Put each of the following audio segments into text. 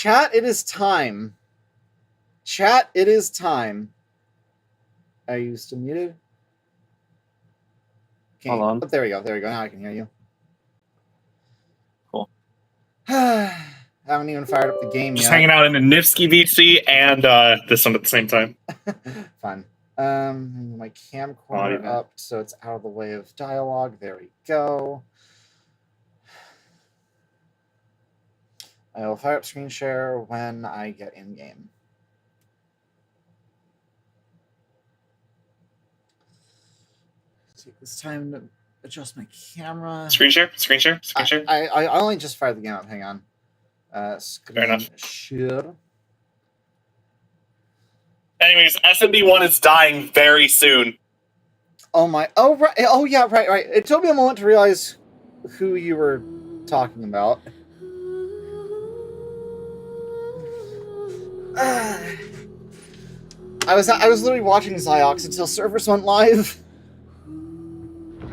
Chat, it is time. Chat, it is time. Are you still muted? Okay. Hold on. Oh, there we go. There we go. Now I can hear you. Cool. Haven't even fired up the game Just yet. hanging out in a Nifsky VC and this one at the same time. Fun. My camcorder up so it's out of the way of dialogue. There we go. I will fire up screen share when I get in game. Take this time to adjust my camera. Screen share? Screen share? Screen share? I only just fired the game up. Hang on. Fair enough. Share. Anyways, SMB1 is dying very soon. Oh my! Oh right! Oh yeah! Right! It took me a moment to realize who you were talking about. I was literally watching Ziox until servers went live.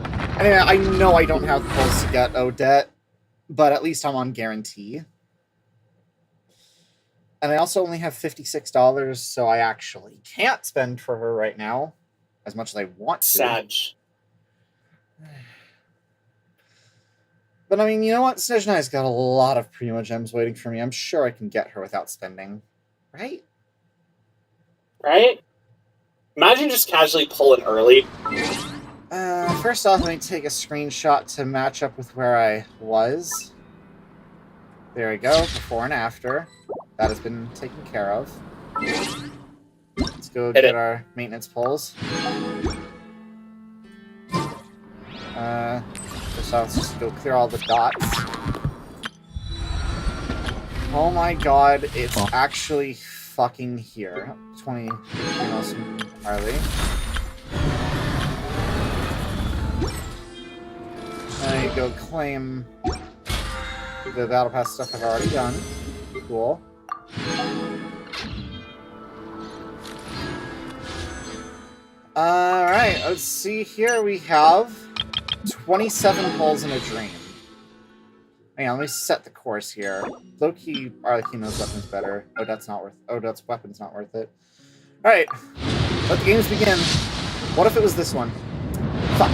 I mean, I know I don't have the pulse to get Odette, but at least I'm on guarantee. And I also only have $56, so I actually can't spend for her right now as much as I want to. Sad. But I mean, you know what? SNEZHNAYA's got a lot of Primo Gems waiting for me. I'm sure I can get her without spending. Right? Right? Imagine just casually pulling early. First off, let me take a screenshot to match up with where I was. There we go, before and after. That has been taken care of. Let's go get our maintenance pulls. First off, let's just go clear all the dots. Oh my god, it's actually fucking here. 20 Harley. There you go, claim the Battle Pass stuff I've already done. Cool. Alright, let's see here. We have 27 pulls in a dream. Hang on, let me set the course here. Low-key, Arlecchino's weapon's better. Odette's weapon's not worth it. Alright, let the games begin. What if it was this one? Fuck.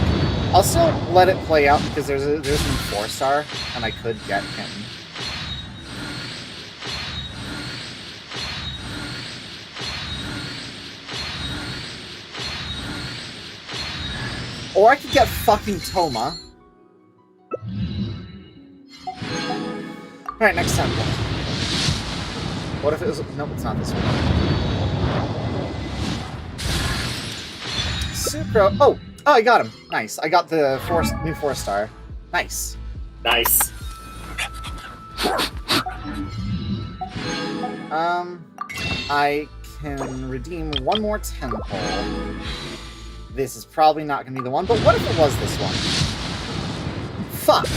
I'll still let it play out because there's an 4-star, and I could get him. Or I could get fucking Toma. Alright, next time. What if it was... Nope, it's not this one. Sucro... Oh! Oh, I got him. Nice. I got the new 4-star. Nice. Nice. I can redeem one more 10 pull. This is probably not going to be the one, but what if it was this one? Fuck!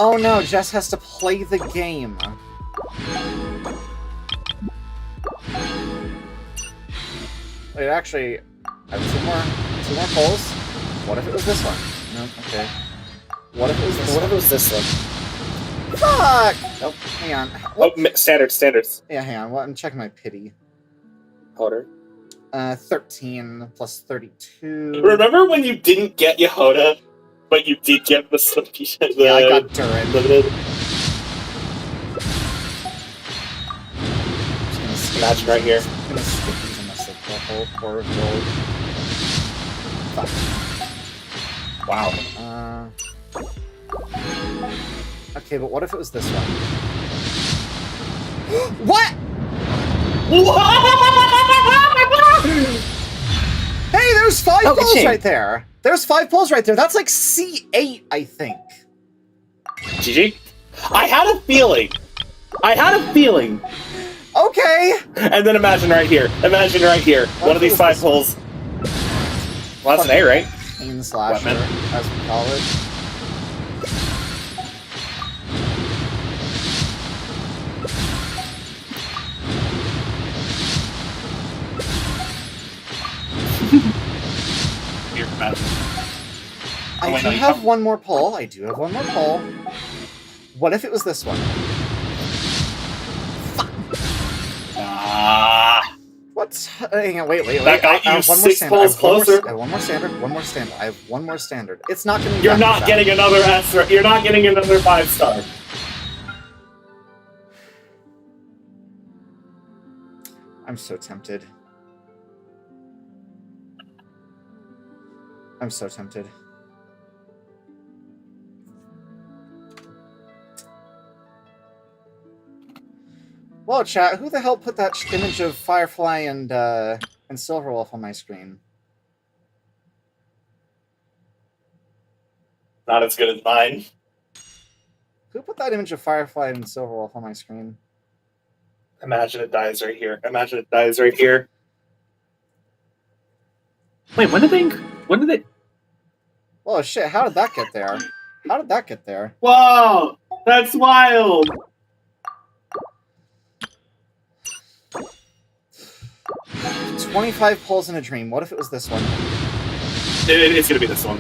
Oh no, Jess has to play the game. Wait, actually, I have two more pulls. What if it was this one? No, okay. What if it was this one? Fuck! Nope, hang on. Oh, standards. Yeah, hang on. Well, I'm checking my pity. Hoder. 13 plus 32. Remember when you didn't get Yehoda, but you did get the yeah, I got Durin. Limited. Imagine right here. I'm gonna skip these unless they the whole core of gold. Fuck. Wow. Okay, but what if it was this one? What? Hey, there's 5 pulls right there. There's 5 pulls right there. That's like C8, I think. GG? I had a feeling. Okay. And then imagine right here. One of these 5 pulls. Well, that's an A, right? Pain Slasher, as we call it. Oh, wait, I no, you have one more pull. I do have one more pull. What if it was this one? Ah. What's... Hang on, wait. That got you 6 pulls closer. I have one more standard. I have one more standard. It's not going to be... You're not getting another S. You're not getting another 5-star. I'm so tempted. I'm so tempted. Well, chat, who the hell put that image of Firefly and Silverwolf on my screen? Not as good as mine. Who put that image of Firefly and Silverwolf on my screen? Imagine it dies right here. Imagine it dies right here. Wait, when did they... Oh shit, how did that get there? How did that get there? Whoa! That's wild! 25 pulls in a dream. What if it was this one? It's gonna be this one.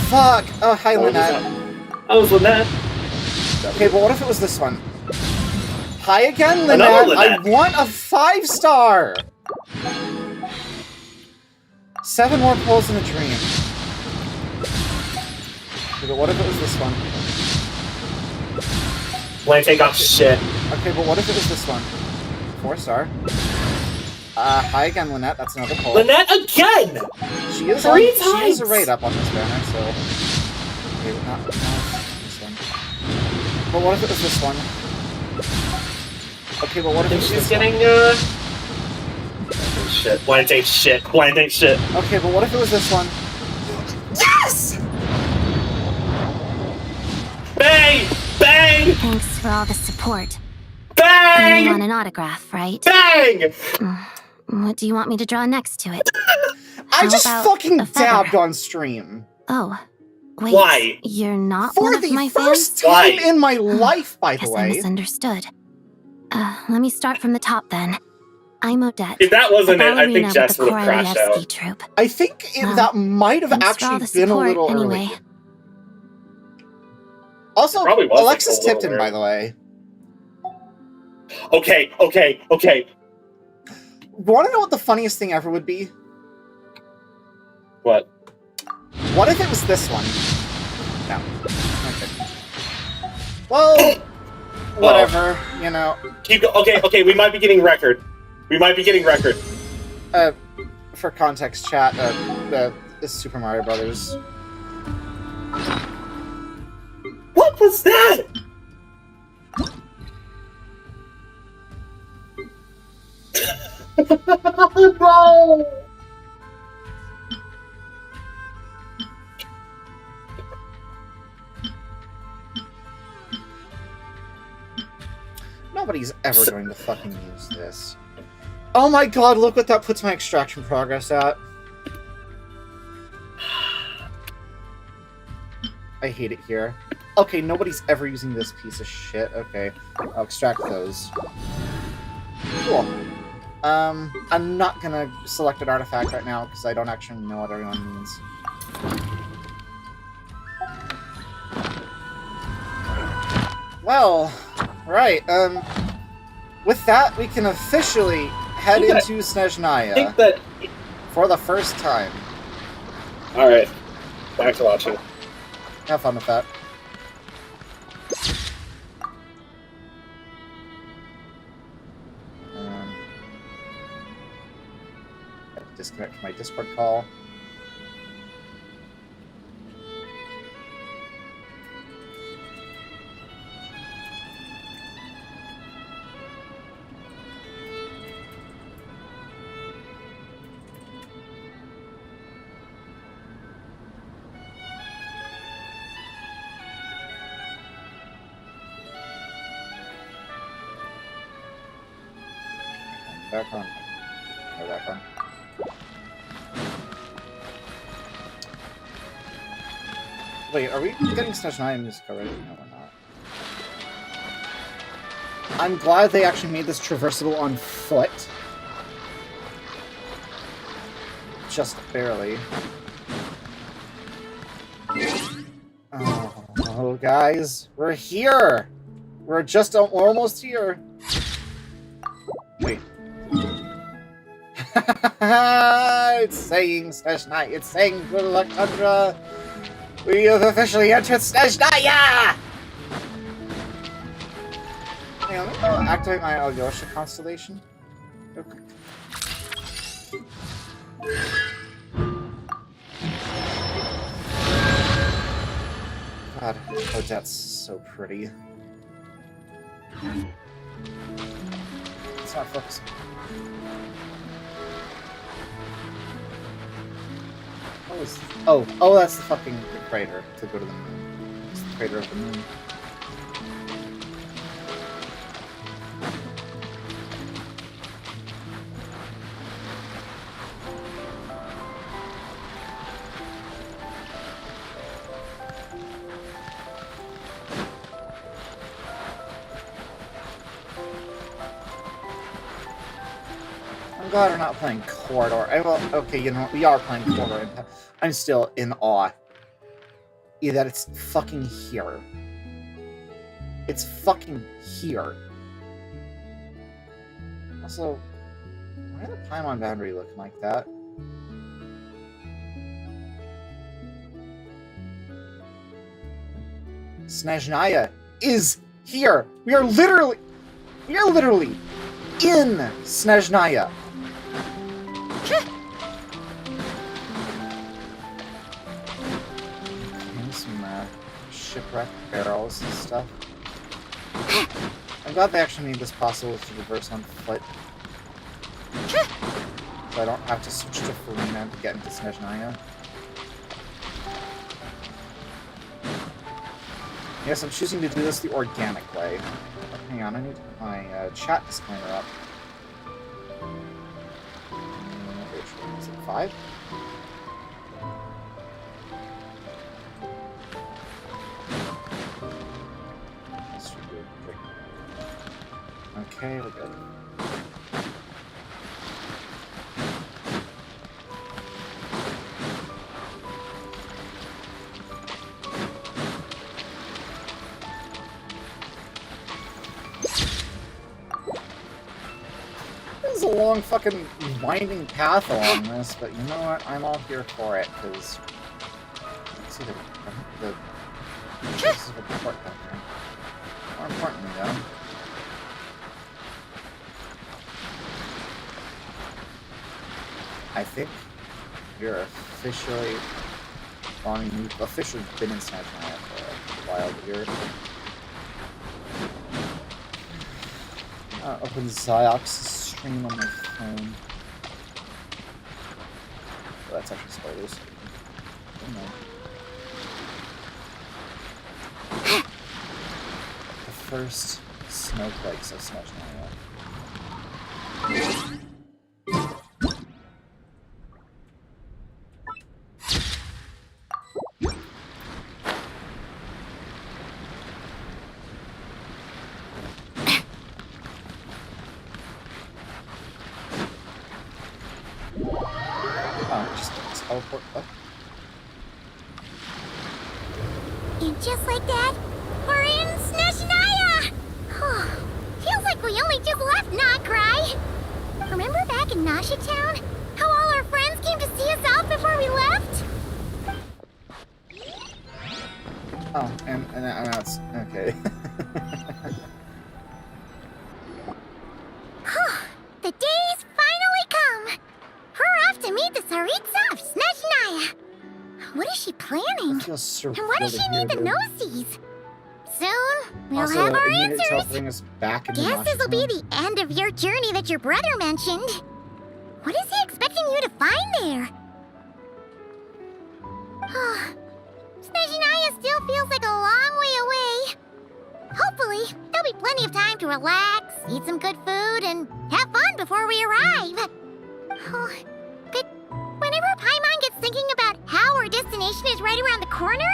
Fuck! Oh, hi, Lynette. Oh, it's Lynette. Okay, but what if it was this one? Hi again, Lynette. Lynette. I want a 5-star! 7 more pulls in a dream. Okay, but what if it was this one? Lante got shit. Okay, but what if it was this one? 4-star. Hi again, Lynette. That's another pull. Lynette again! She is Three on, times! She is a raid up on this banner, so... Okay, not this one. But what if it was this one? Okay, but what if it was she's this getting, shit. Lante shit. Lante shit. Okay, but what if it was this one? Yes! Bang! Bang! Thanks for all the support. Bang! You want an autograph, right? Bang! What do you want me to draw next to it? I How just about fucking a feather? dabbed on stream. Oh, wait. Why? You're not For one of the my first fans? time Why? in my life, by the Guess I way. misunderstood. Let me start from the top then. I'm Odette. If that wasn't a it, I think ballerina Jess with the would have crashed Korolievsky out. troupe. I think Well, that might have Thanks for all actually the been a support, little anyway. early. Also, Probably was Alexis a little Tipton, weird. by the way. Okay. Want to know what the funniest thing ever would be? What? What if it was this one? No. Okay. Well, whatever, you know. Okay, we might be getting record. For context, chat, the Super Mario Brothers. What was that? No! Nobody's ever going to fucking use this. Oh my god, look what that puts my extraction progress at. I hate it here. Okay, nobody's ever using this piece of shit. Okay, I'll extract those. Cool. I'm not gonna select an artifact right now, because I don't actually know what everyone means. Well, right, with that, we can officially head into SNEZHNAYA I think that... for the first time. Alright, back to watching. Have fun with that. I have to disconnect from my Discord call. Back on. Go back on. Wait, are we getting SNEZHNAYA music already? No, we're not. I'm glad they actually made this traversable on foot. Just barely. Oh, guys, we're here! We're almost here. Wait. It's saying SNEZHNAYA. It's saying good luck, Tundra. We have officially entered SNEZHNAYA! Hang on, let me go activate my Alyosha constellation. Okay. God, Odette's so pretty. It's not focusing. Oh, that's the fucking crater to go to the moon. It's the crater of the moon. I'm glad we're not playing Corridor. Well, okay, you know, we are playing Corridor. I'm still in awe. Yeah, that it's fucking here. It's fucking here. Also, why the Paimon boundary looking like that? SNEZHNAYA is here! We are literally in SNEZHNAYA! Some shipwreck barrels and stuff. I'm glad they actually made this possible to reverse on foot. So I don't have to switch to Farina to get into SNEZHNAYA. Yes, I'm choosing to do this the organic way. Hang on, I need to put my chat disclaimer up. Is it 5? Okay, we're good. This is a long fucking winding path along this, but you know what? I'm all here for it, because... See the this is a port down there. More importantly, though... I think we're officially... Well, I mean, we've officially been in SNEZHNAYA for a while here. Open Ziox's stream on my phone. Oh, that's actually spoilers. Oh, no. The first snowflakes of SNEZHNAYA. Teleport up. And just like that, we're in SNEZHNAYA! Feels like we only just left Nocry. Remember back in Nasha Town? How all our friends came to see us off before we left? Oh, and that's... okay. The day's finally come! We're off to meet the Tsaritsa of SNEZHNAYA! What is she planning? So and why does she need the Gnosies? Soon, we'll also, have our it needed to answers! bring us back into Guess Nasha this'll be Town. the end of your journey that your brother mentioned. What is he expecting you to find there? SNEZHNAYA still feels like a long way away. Hopefully, there'll be plenty of time to relax, eat some good food, and have fun before we arrive. But whenever Paimon gets thinking about how our destination is right around the corner,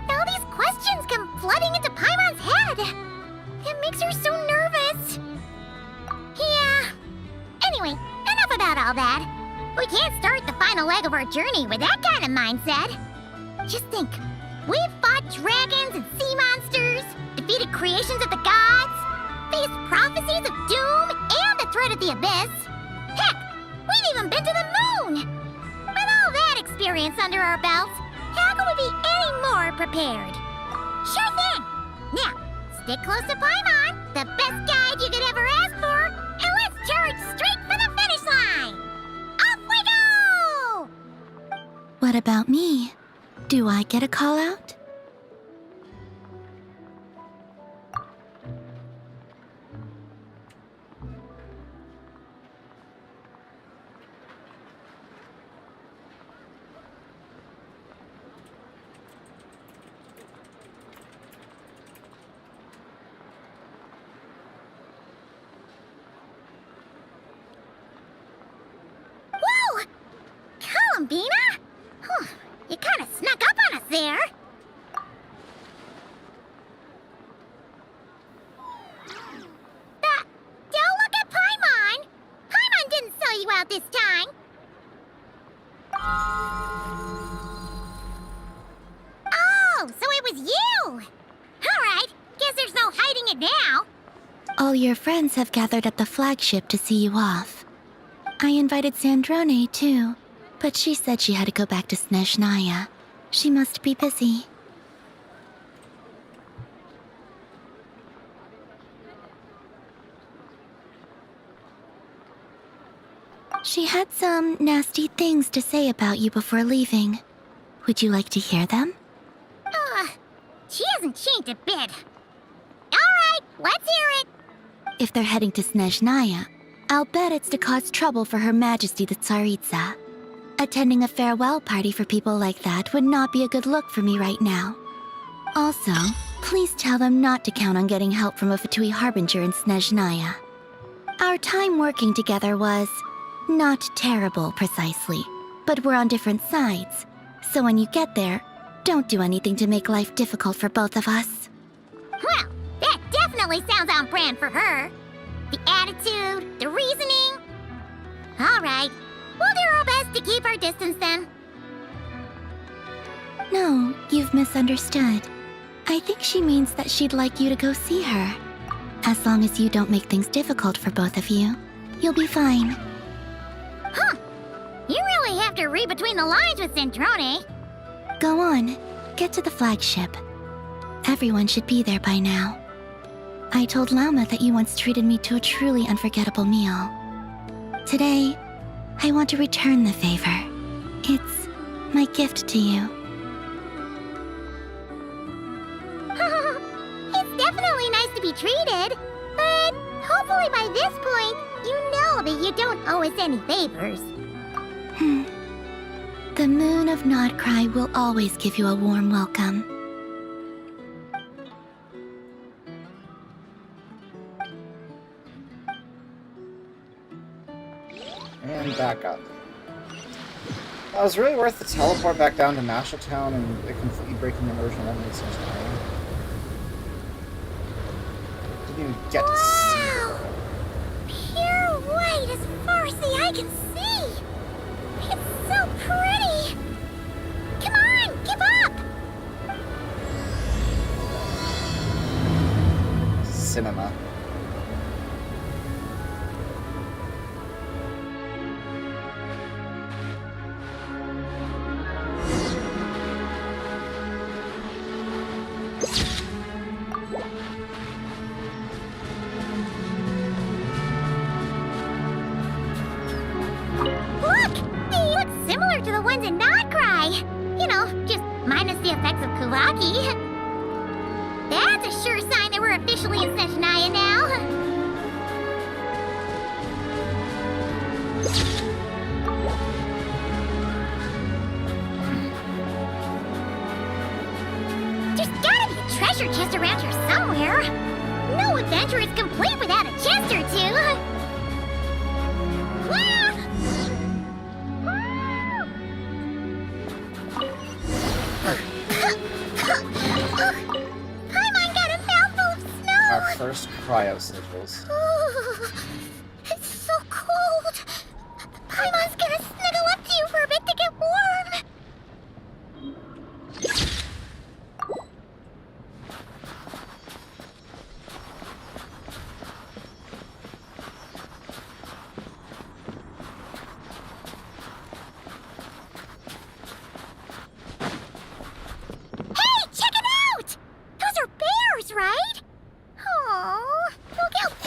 all these questions come flooding into Paimon's head. It makes her so nervous. Yeah. Anyway, enough about all that. We can't start the final leg of our journey with that kind of mindset. Just think, We've fought dragons and sea monsters, defeated creations of the gods, faced prophecies of doom and the threat of the abyss. Heck, we've even been to the moon! With all that experience under our belts, how can we be any more prepared? Sure thing! Now, stick close to Paimon, the best guide you could ever ask for, and let's charge straight for the finish line! Off we go! What about me? Do I get a call out? Whoa! Columbina? Huh, you kind of snuck up on us there. Don't look at Paimon! Paimon didn't sell you out this time. Oh, so it was you! Alright, guess there's no hiding it now. All your friends have gathered at the flagship to see you off. I invited SNEZHNAYA too, but she said she had to go back to SNEZHNAYA. She must be busy. She had some nasty things to say about you before leaving. Would you like to hear them? She hasn't changed a bit. Alright, let's hear it. If they're heading to SNEZHNAYA, I'll bet it's to cause trouble for Her Majesty the Tsaritsa. Attending a farewell party for people like that would not be a good look for me right now. Also, please tell them not to count on getting help from a Fatui Harbinger in SNEZHNAYA. Our time working together was not terrible precisely, but we're on different sides. So when you get there, don't do anything to make life difficult for both of us. Well, that definitely sounds on brand for her. The attitude, the reasoning. Alright, we'll do our best to keep our distance then. No, you've misunderstood. I think she means that she'd like you to go see her. As long as you don't make things difficult for both of you, you'll be fine. Huh. You really have to read between the lines with Centrone. Go on, get to the flagship. Everyone should be there by now. I told Lama that you once treated me to a truly unforgettable meal. Today, I want to return the favor. It's my gift to you. It's definitely nice to be treated, but hopefully by this point, you know that you don't owe us any favors. The moon of Nodcry will always give you a warm welcome. And back up. That was really worth the teleport back down to Mashletown and completely breaking the immersion of the SNEZHNAYA. Didn't even get to see Wow! her. Pure white as far as the eye can see! It's so pretty! Come on, keep up! Cinema. Look! They look similar to the ones in Nodcry! You know, just minus the effects of Kuvaki. That's a sure sign that we're officially in SNEZHNAYA now. There's gotta be a treasure chest around here somewhere. No adventure is complete without a chest or two. Paimon got a mouthful of snow! Our first cryo sigils. Ooh, it's so cold. Paimon's gonna snuggle up to you for a bit to get warm.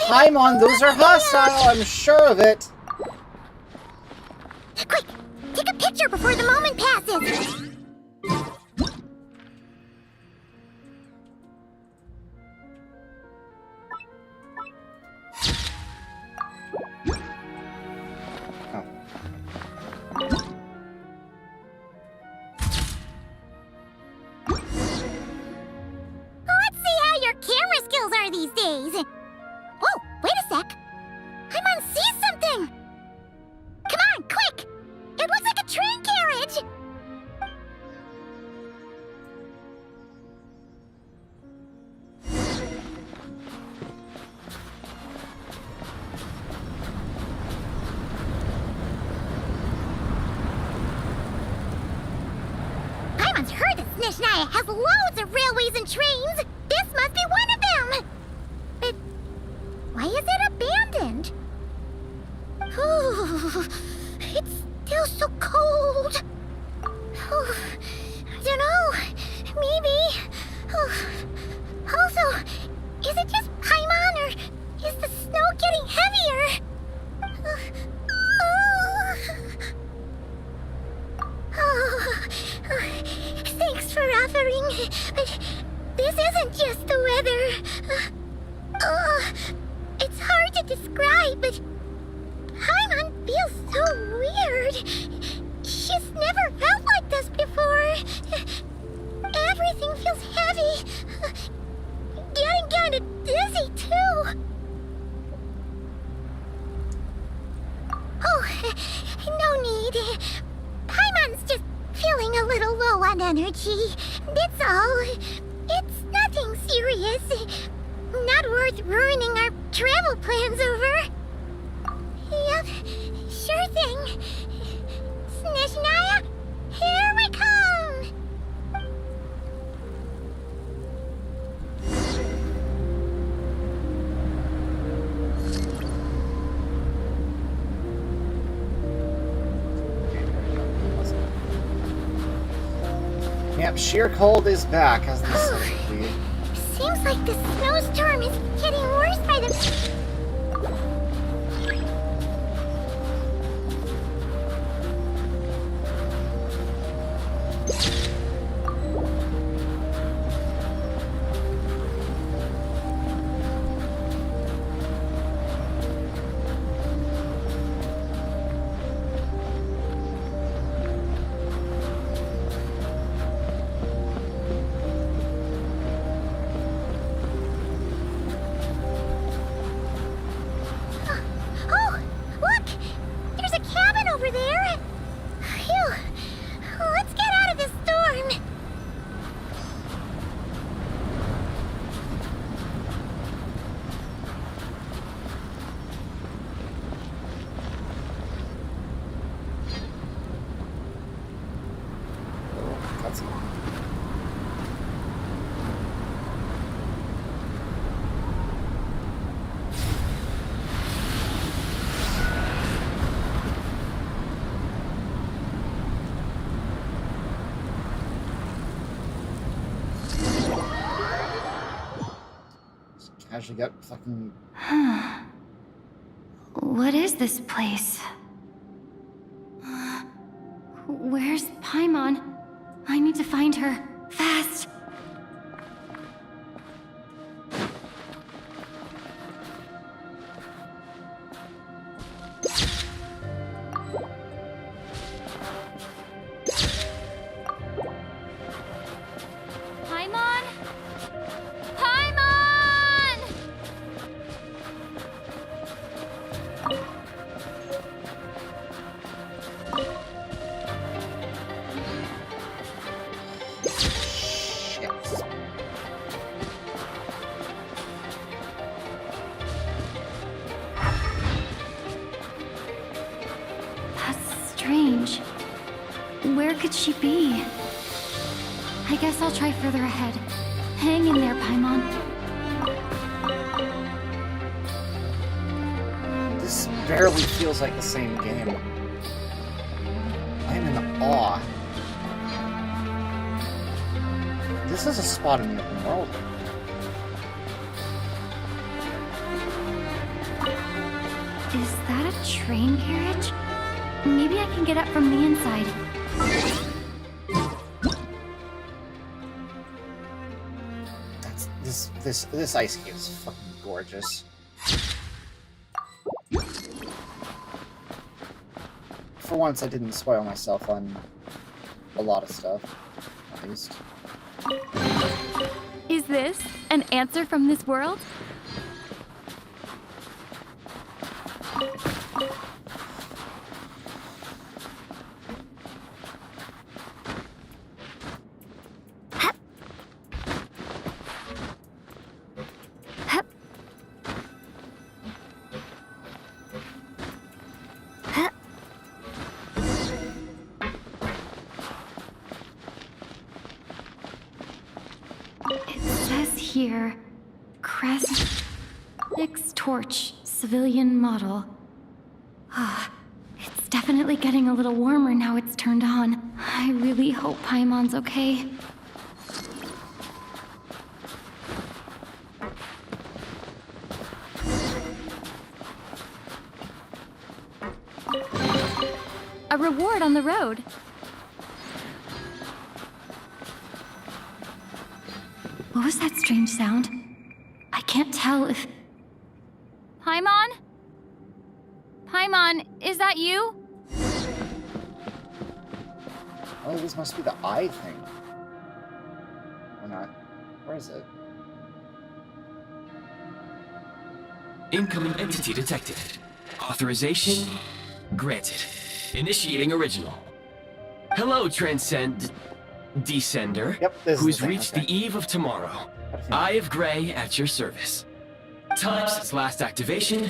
Paimon, those are hostile, I'm sure of it. Quick, take a picture before the moment passes. Let's see how your camera skills are these days. Whoa, wait a sec. Paimon sees something. Come on, quick! It looks like a train carriage! Paimon's heard that SNEZHNAYA has loads of railways and trains! This must be one of them! But why is it abandoned? Ooh, it's still so cold. Ooh, I don't know. Maybe. Also, is it just Paimon or is the snow getting heavier? Thanks for offering, but this isn't just the weather. It's hard to describe, but Paimon feels so weird. She's never felt like this before. Everything feels heavy. Getting kinda dizzy, too. Oh, no need. Paimon's just feeling a little low on energy. That's all. It's nothing serious. Not worth ruining our travel plans over. Yep, sure thing. SNEZHNAYA, here we come! Yep, sheer cold is back, as the sun be. Seems like the snowstorm is getting worse by the... Oh, look! There's a cabin over there! Phew! Let's get out of this storm! That's casually got fucking. What is this place? Where's Paimon? I need to find her. Fast! Paimon? Paimon! Shit. That's strange. Where could she be? I guess I'll try further ahead. Hang in there, Paimon. This barely feels like the same game. I'm in awe. This is a spot in the open world. Is that a train carriage? Maybe I can get up from the inside. This ice cave is fucking gorgeous. For once, I didn't spoil myself on a lot of stuff, at least. Is this an answer from this world? Here, crest, Nyx torch, civilian model. It's definitely getting a little warmer now it's turned on. I really hope Paimon's okay. A reward on the road. What was that strange sound? I can't tell if... Paimon? Paimon, is that you? Oh, this must be the eye thing. Or not. Where is it? Incoming entity detected. Authorization granted. Initiating original. Hello, Descender, Yep, this is who's the thing, reached okay. the eve of tomorrow. Eye of Grey at your service. Time since last activation.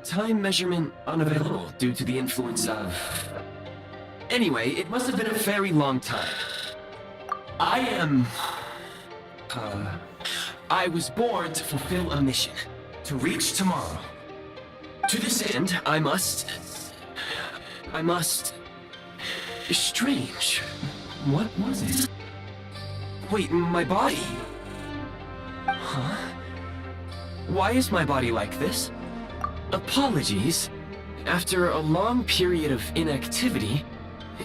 Time measurement unavailable due to the influence of... Anyway, it must have been a very long time. I was born to fulfill a mission. To reach tomorrow. To this end, I must... Strange. What was it? Wait, my body? Huh? Why is my body like this? Apologies. After a long period of inactivity,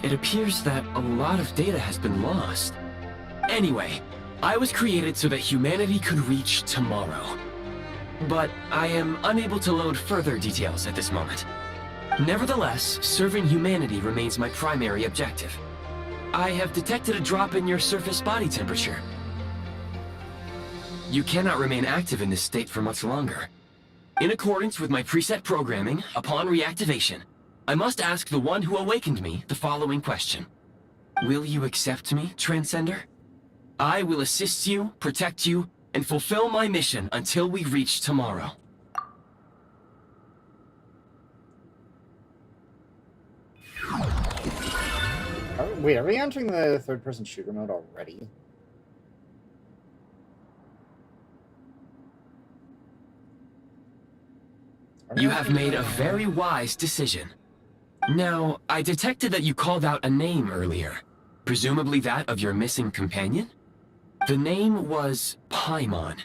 it appears that a lot of data has been lost. Anyway, I was created so that humanity could reach tomorrow. But I am unable to load further details at this moment. Nevertheless, serving humanity remains my primary objective. I have detected a drop in your surface body temperature. You cannot remain active in this state for much longer. In accordance with my preset programming, upon reactivation, I must ask the one who awakened me the following question. Will you accept me, Transcender? I will assist you, protect you, and fulfill my mission until we reach tomorrow. Wait, are we entering the third-person shooter mode already? You have made a very wise decision. Now, I detected that you called out a name earlier. Presumably that of your missing companion? The name was Paimon.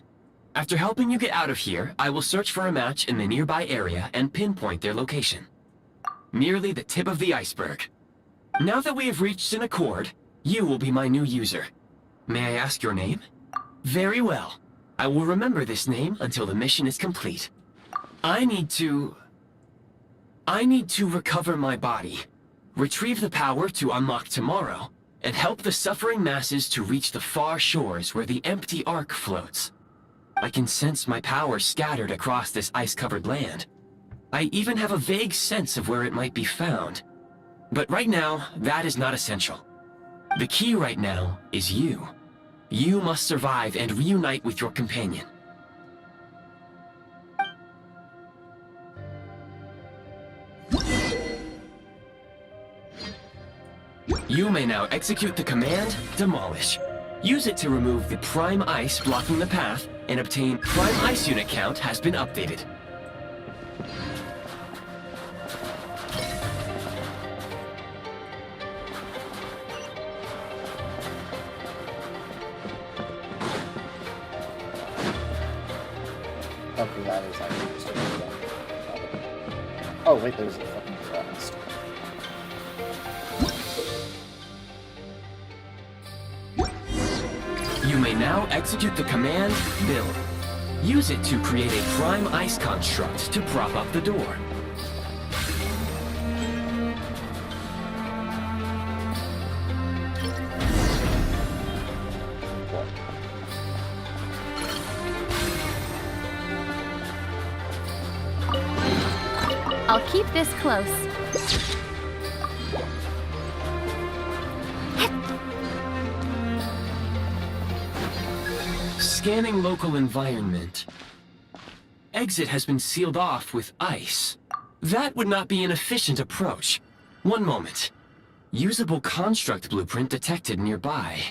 After helping you get out of here, I will search for a match in the nearby area and pinpoint their location. Merely the tip of the iceberg. Now that we have reached an accord, you will be my new user. May I ask your name? Very well. I will remember this name until the mission is complete. I need to recover my body, retrieve the power to unlock tomorrow, and help the suffering masses to reach the far shores where the empty Ark floats. I can sense my power scattered across this ice-covered land. I even have a vague sense of where it might be found. But right now, that is not essential. The key right now is you. You must survive and reunite with your companion. You may now execute the command, Demolish. Use it to remove the Prime Ice blocking the path, and obtain Prime Ice unit count has been updated. Okay, that is actually just a Oh, wait, there's a fucking chest. You may now execute the command build. Use it to create a prime ice construct to prop up the door. I'll keep this close. Scanning local environment. Exit has been sealed off with ice. That would not be an efficient approach. One moment. Usable construct blueprint detected nearby.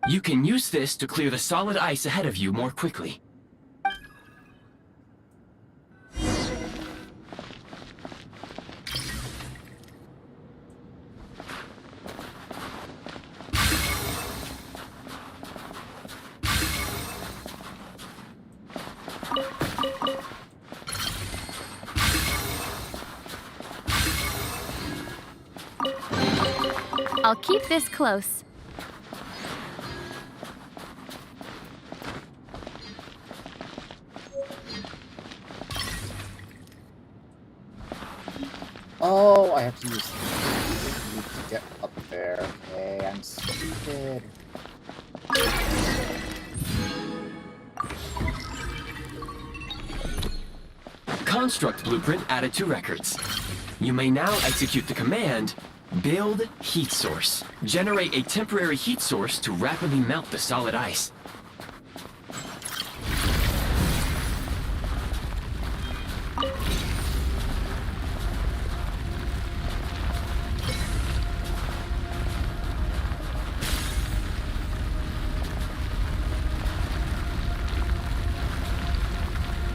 You can use this to clear the solid ice ahead of you more quickly. I'll keep this close. Oh, I have to use to get up there. Okay, I'm stupid. Construct blueprint added to records. You may now execute the command build heat source. Generate a temporary heat source to rapidly melt the solid ice.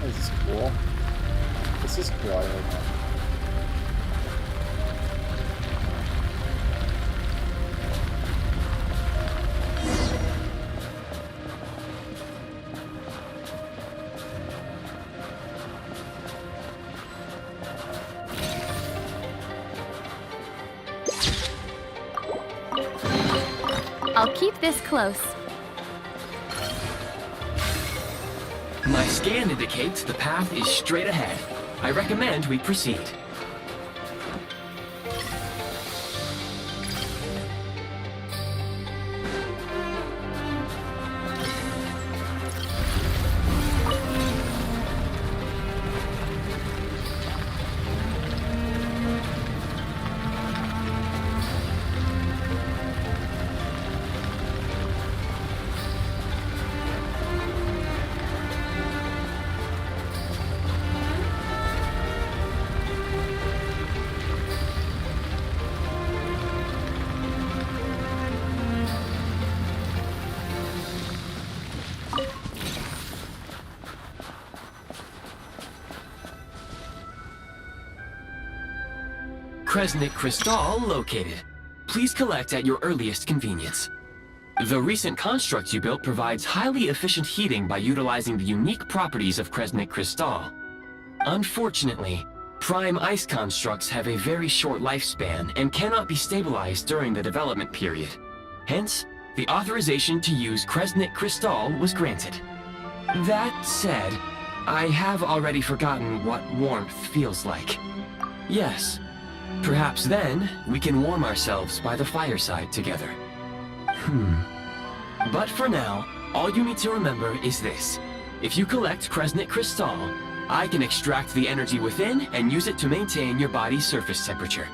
This is cool. This is cool, I like that. I'll keep this close. My scan indicates the path is straight ahead. I recommend we proceed. Kresnik Crystal located. Please collect at your earliest convenience. The recent construct you built provides highly efficient heating by utilizing the unique properties of Kresnik Crystal. Unfortunately, prime ice constructs have a very short lifespan and cannot be stabilized during the development period. Hence, the authorization to use Kresnik Crystal was granted. That said, I have already forgotten what warmth feels like. Yes. Perhaps then, we can warm ourselves by the fireside together. But for now, all you need to remember is this. If you collect Kresnik Crystal, I can extract the energy within and use it to maintain your body's surface temperature.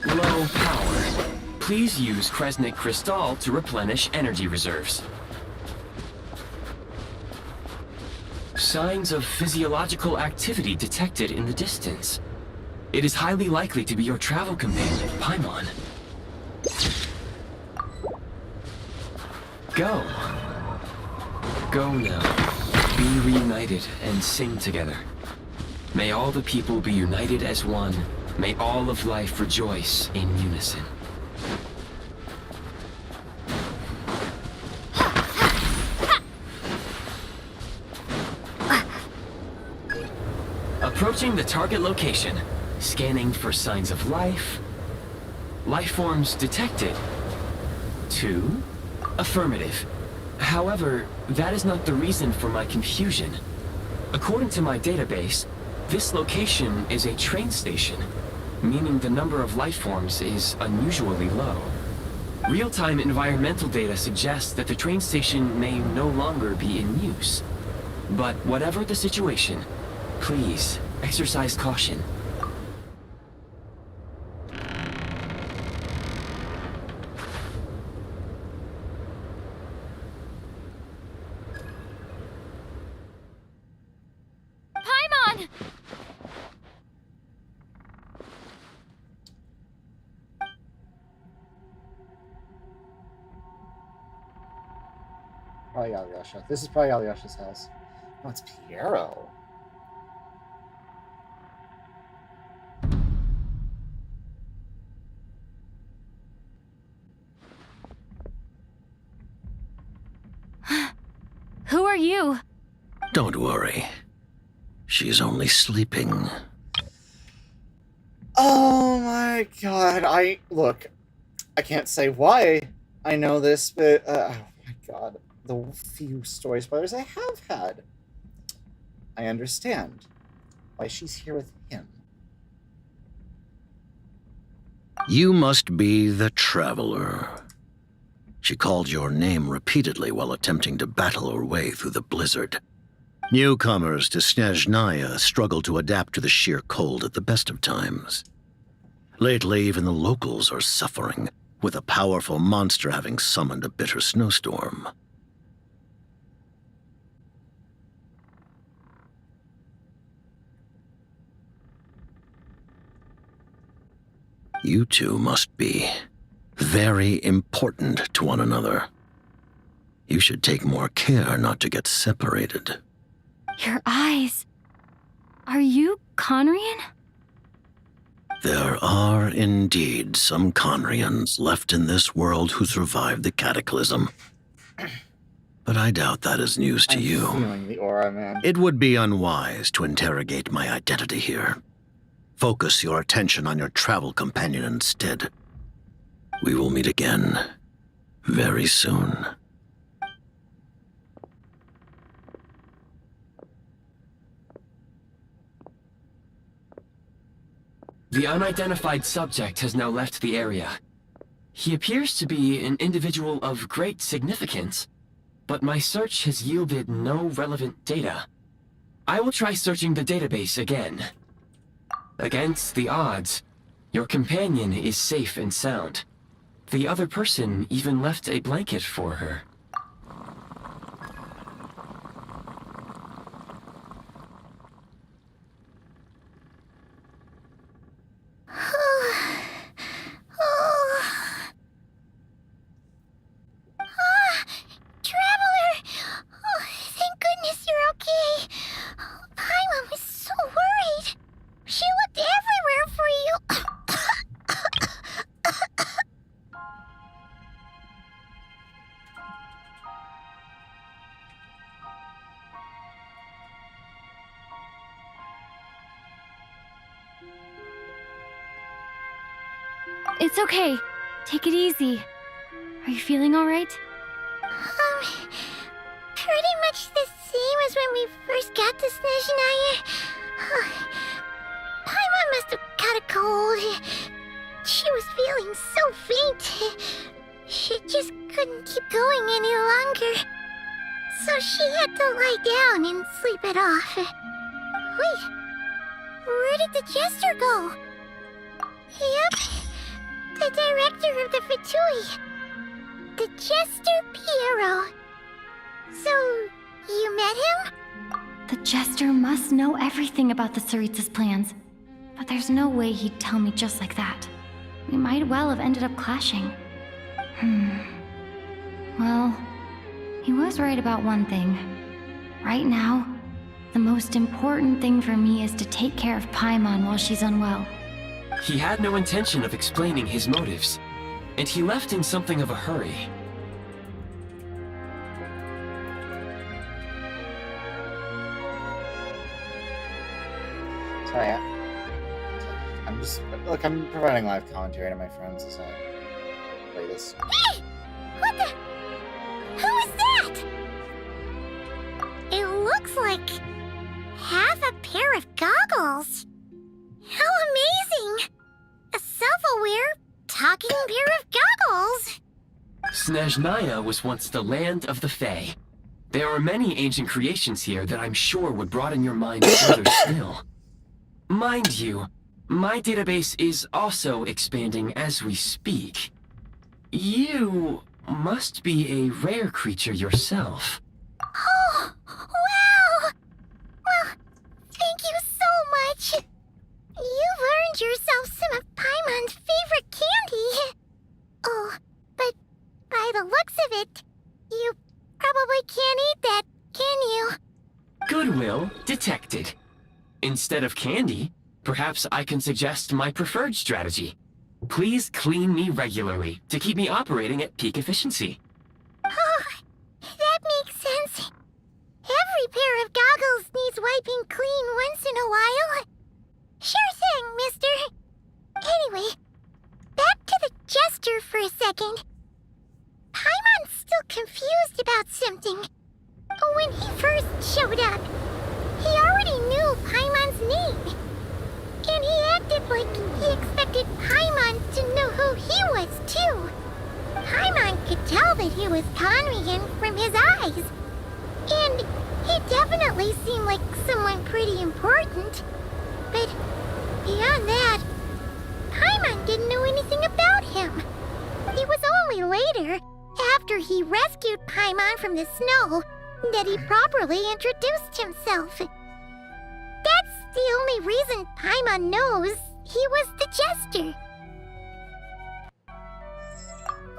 Low power. Please use Kresnik Crystal to replenish energy reserves. Signs of physiological activity detected in the distance. It is highly likely to be your travel companion, Paimon. Go. Go now. Be reunited and sing together. May all the people be united as one, May all of life rejoice in unison. Approaching the target location. Scanning for signs of life. Life forms detected. 2. Affirmative. However, that is not the reason for my confusion. According to my database, this location is a train station, meaning the number of life forms is unusually low. Real-time environmental data suggests that the train station may no longer be in use. But whatever the situation, please exercise caution. Paimon! Probably Alyosha. This is probably Alyosha's house. Oh, it's Piero. Who are you? Don't worry. She's only sleeping. Oh my god, look, I can't say why I know this, but, oh my god, the few story spoilers I have had. I understand why she's here with him. You must be the Traveler. She called your name repeatedly while attempting to battle her way through the blizzard. Newcomers to SNEZHNAYA struggle to adapt to the sheer cold at the best of times. Lately, even the locals are suffering, with a powerful monster having summoned a bitter snowstorm. You two must be very important to one another. You should take more care not to get separated. Your eyes. Are you Conrian? There are indeed some Conrians left in this world who survived the cataclysm. But I doubt that is news to you. I'm feeling the aura, man. It would be unwise to interrogate my identity here. Focus your attention on your travel companion instead. We will meet again very soon. The unidentified subject has now left the area. He appears to be an individual of great significance, but my search has yielded no relevant data. I will try searching the database again. Against the odds, your companion is safe and sound. The other person even left a blanket for her. Traveler! Oh, thank goodness you're okay. Paimon was so worried. She looked everywhere for you. It's okay. Take it easy. Are you feeling alright? Pretty much the same as when we first got to SNEZHNAYA. Paimon must have caught a cold. She was feeling so faint. She just couldn't keep going any longer. So she had to lie down and sleep it off. Wait, where did the jester go? Yep, the director of the Fatui. The jester Piero. So, you met him? The jester must know everything about the Tsaritsa's plans. But there's no way he'd tell me just like that. We might well have ended up clashing. Well, he was right about one thing. Right now, the most important thing for me is to take care of Paimon while she's unwell. He had no intention of explaining his motives, and he left in something of a hurry. Sorry, I'm just... Look, I'm providing live commentary to my friends as I play this. Hey! What the... Who is that? It looks like... half a pair of goggles. How amazing! A self-aware, talking pair of goggles! SNEZHNAYA was once the land of the Fae. There are many ancient creations here that I'm sure would broaden your mind further still. Mind you, my database is also expanding as we speak. You must be a rare creature yourself. Oh, wow! Well, thank you so much. You've earned yourself some of Paimon's favorite candy. Oh, but by the looks of it, you probably can't eat that, can you? Goodwill detected. Instead of candy, perhaps I can suggest my preferred strategy. Please clean me regularly to keep me operating at peak efficiency. Oh, that makes sense. Every pair of goggles needs wiping clean once in a while. Sure thing, mister. Anyway, back to the jester for a second. Paimon's still confused about something. When he first showed up, he already knew Paimon's name. And he acted like he expected Paimon to know who he was, too. Paimon could tell that he was Conrian from his eyes. And he definitely seemed like someone pretty important. But beyond that, Paimon didn't know anything about him. It was only later, after he rescued Paimon from the snow, that he properly introduced himself. That's the only reason Paimon knows he was the jester.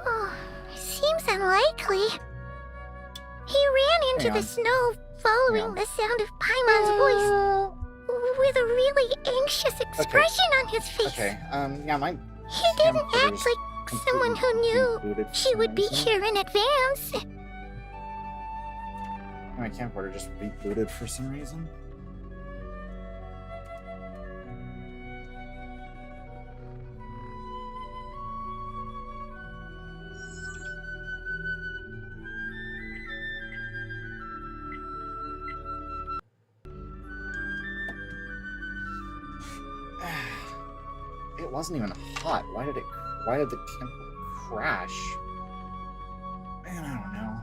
Oh, seems unlikely. He ran into the snow following the sound of Paimon's voice with a really anxious expression on his face. Okay, yeah, my... He didn't act like someone who knew she would be here in advance. My camcorder just rebooted for some reason. It wasn't even hot. Why did the camcorder crash? Man, I don't know.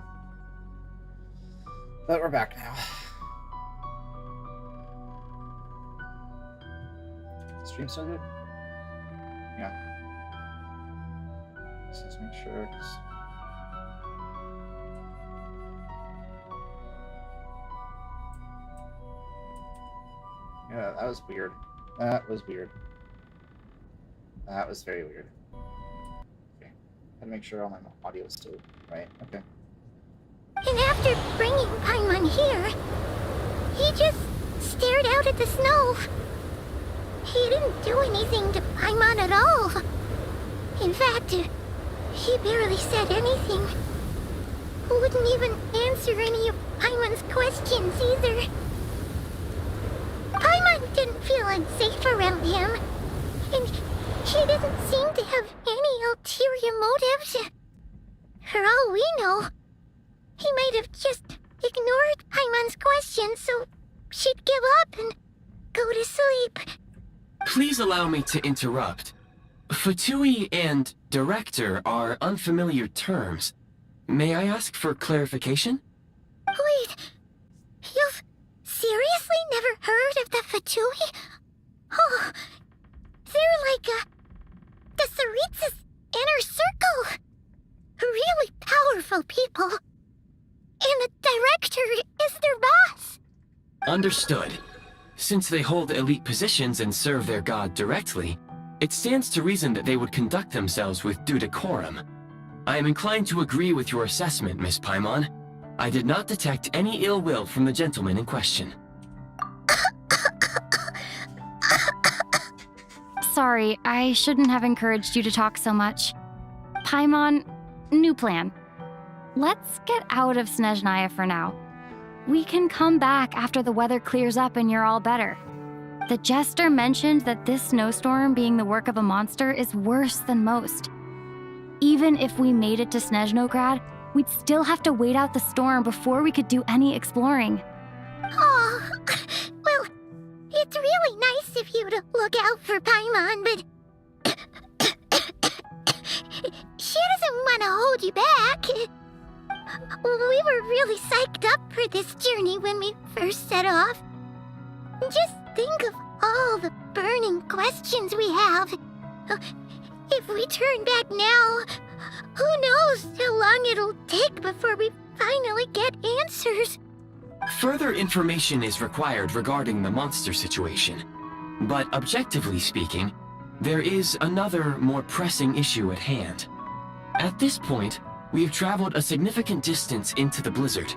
But we're back now. Stream still good? Yeah. Let's just make sure. Yeah, that was weird. That was weird. That was very weird. Okay. Gotta make sure all my audio is still right. Okay. And after bringing Paimon here, he just stared out at the snow. He didn't do anything to Paimon at all. In fact, he barely said anything. Wouldn't even answer any of Paimon's questions either. Paimon didn't feel unsafe around him, and he didn't seem to have any ulterior motives. For all we know, he might have just ignored Paimon's questions so she'd give up and go to sleep. Please allow me to interrupt. Fatui and director are unfamiliar terms. May I ask for clarification? Wait, you've seriously never heard of the Fatui? Oh, they're like the Tsaritsa's inner circle. Really powerful people. And the director is their boss. Understood. Since they hold elite positions and serve their god directly, it stands to reason that they would conduct themselves with due decorum. I am inclined to agree with your assessment, Miss Paimon. I did not detect any ill will from the gentleman in question. Sorry, I shouldn't have encouraged you to talk so much. Paimon, new plan. Let's get out of SNEZHNAYA for now. We can come back after the weather clears up and you're all better. The jester mentioned that this snowstorm being the work of a monster is worse than most. Even if we made it to Snezhnograd, we'd still have to wait out the storm before we could do any exploring. Oh, well, it's really nice of you to look out for Paimon, but she doesn't want to hold you back. We were really psyched up for this journey when we first set off. Just think of all the burning questions we have. If we turn back now, who knows how long it'll take before we finally get answers. Further information is required regarding the monster situation. But objectively speaking, there is another, more pressing issue at hand. At this point, we have traveled a significant distance into the blizzard.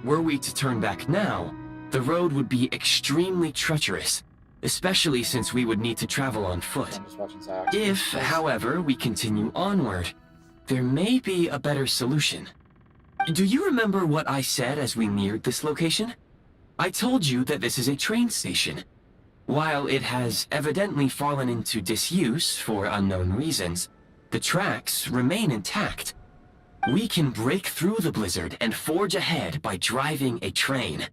Were we to turn back now, the road would be extremely treacherous, especially since we would need to travel on foot. I'm just watching Zach. If, however, we continue onward, there may be a better solution. Do you remember what I said as we neared this location? I told you that this is a train station. While it has evidently fallen into disuse for unknown reasons, the tracks remain intact. We can break through the blizzard and forge ahead by driving a train.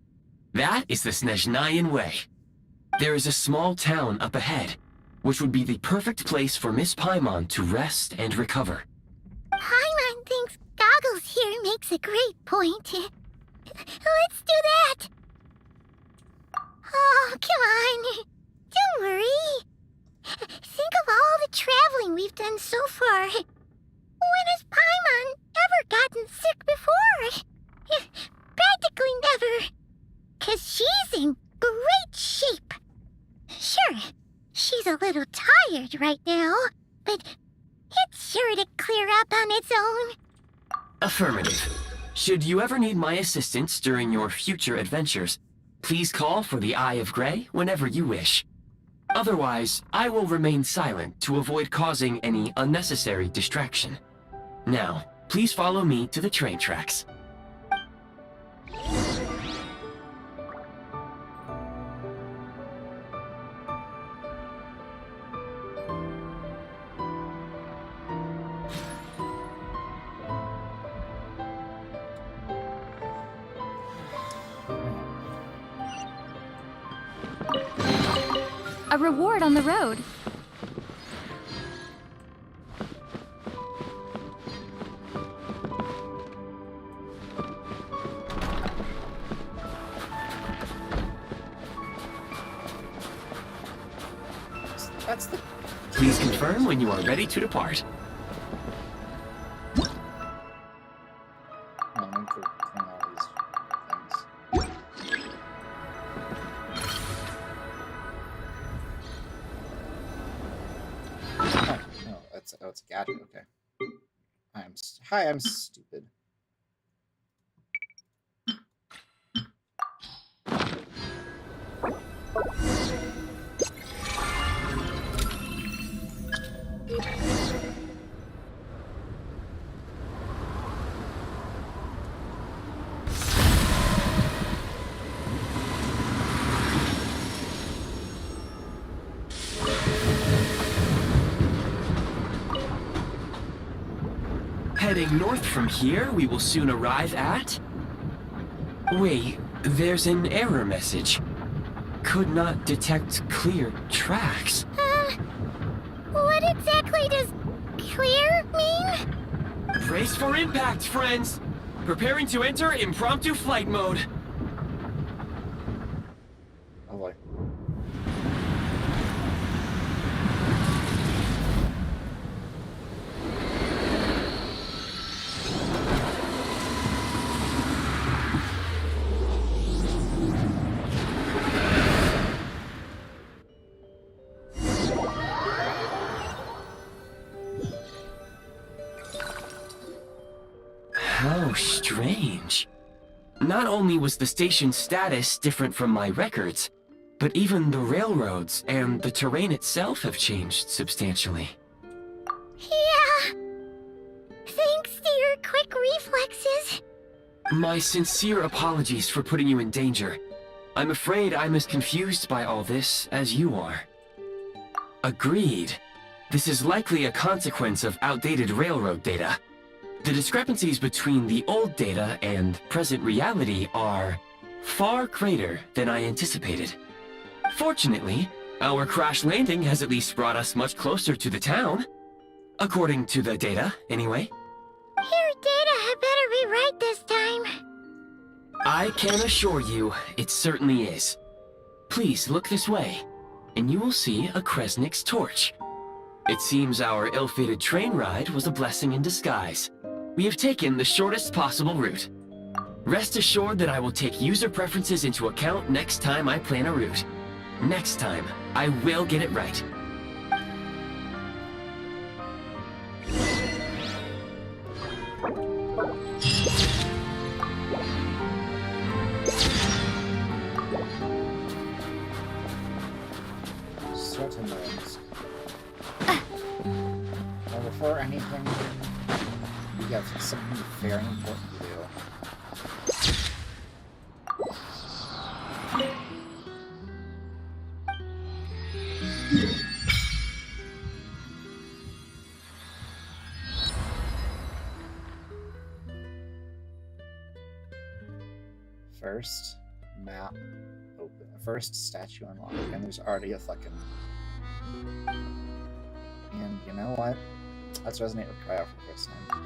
That is the SNEZHNAYAN way. There is a small town up ahead, which would be the perfect place for Miss Paimon to rest and recover. Paimon thinks Goggles here makes a great point. Let's do that. Oh, come on. Don't worry. Think of all the traveling we've done so far. When has Paimon ever gotten sick before? Practically never. 'Cause she's in great shape. Sure, she's a little tired right now, but it's sure to clear up on its own. Affirmative. Should you ever need my assistance during your future adventures, please call for the Eye of Grey whenever you wish. Otherwise, I will remain silent to avoid causing any unnecessary distraction. Now, please follow me to the train tracks. A reward on the road. That's the... Please confirm when you are ready to depart. Oh, I need to clean all these things. Oh, no, that's a gadget. Okay. Hi, I'm stupid. Heading north from here, we will soon arrive at... Wait, there's an error message. Could not detect clear tracks. What exactly does clear mean? Brace for impact, friends! Preparing to enter impromptu flight mode. Oh boy. How strange. Not only was the station's status different from my records, But even the railroads and the terrain itself have changed substantially. Yeah. Thanks to your quick reflexes. My sincere apologies for putting you in danger. I'm afraid I'm as confused by all this as you are. Agreed. This is likely a consequence of outdated railroad data. The discrepancies between the old data and present reality are far greater than I anticipated. Fortunately, our crash landing has at least brought us much closer to the town. According to the data, anyway. Your data had better be right this time. I can assure you, it certainly is. Please look this way, and you will see a Kresnik's torch. It seems our ill-fated train ride was a blessing in disguise. We have taken the shortest possible route. Rest assured that I will take user preferences into account next time I plan a route. Next time, I will get it right. Certain rooms. Well, before anything, we have something very important to do. First map open. First statue unlocked, and there's already a fucking. And you know what? Let's resonate with cry out for first time.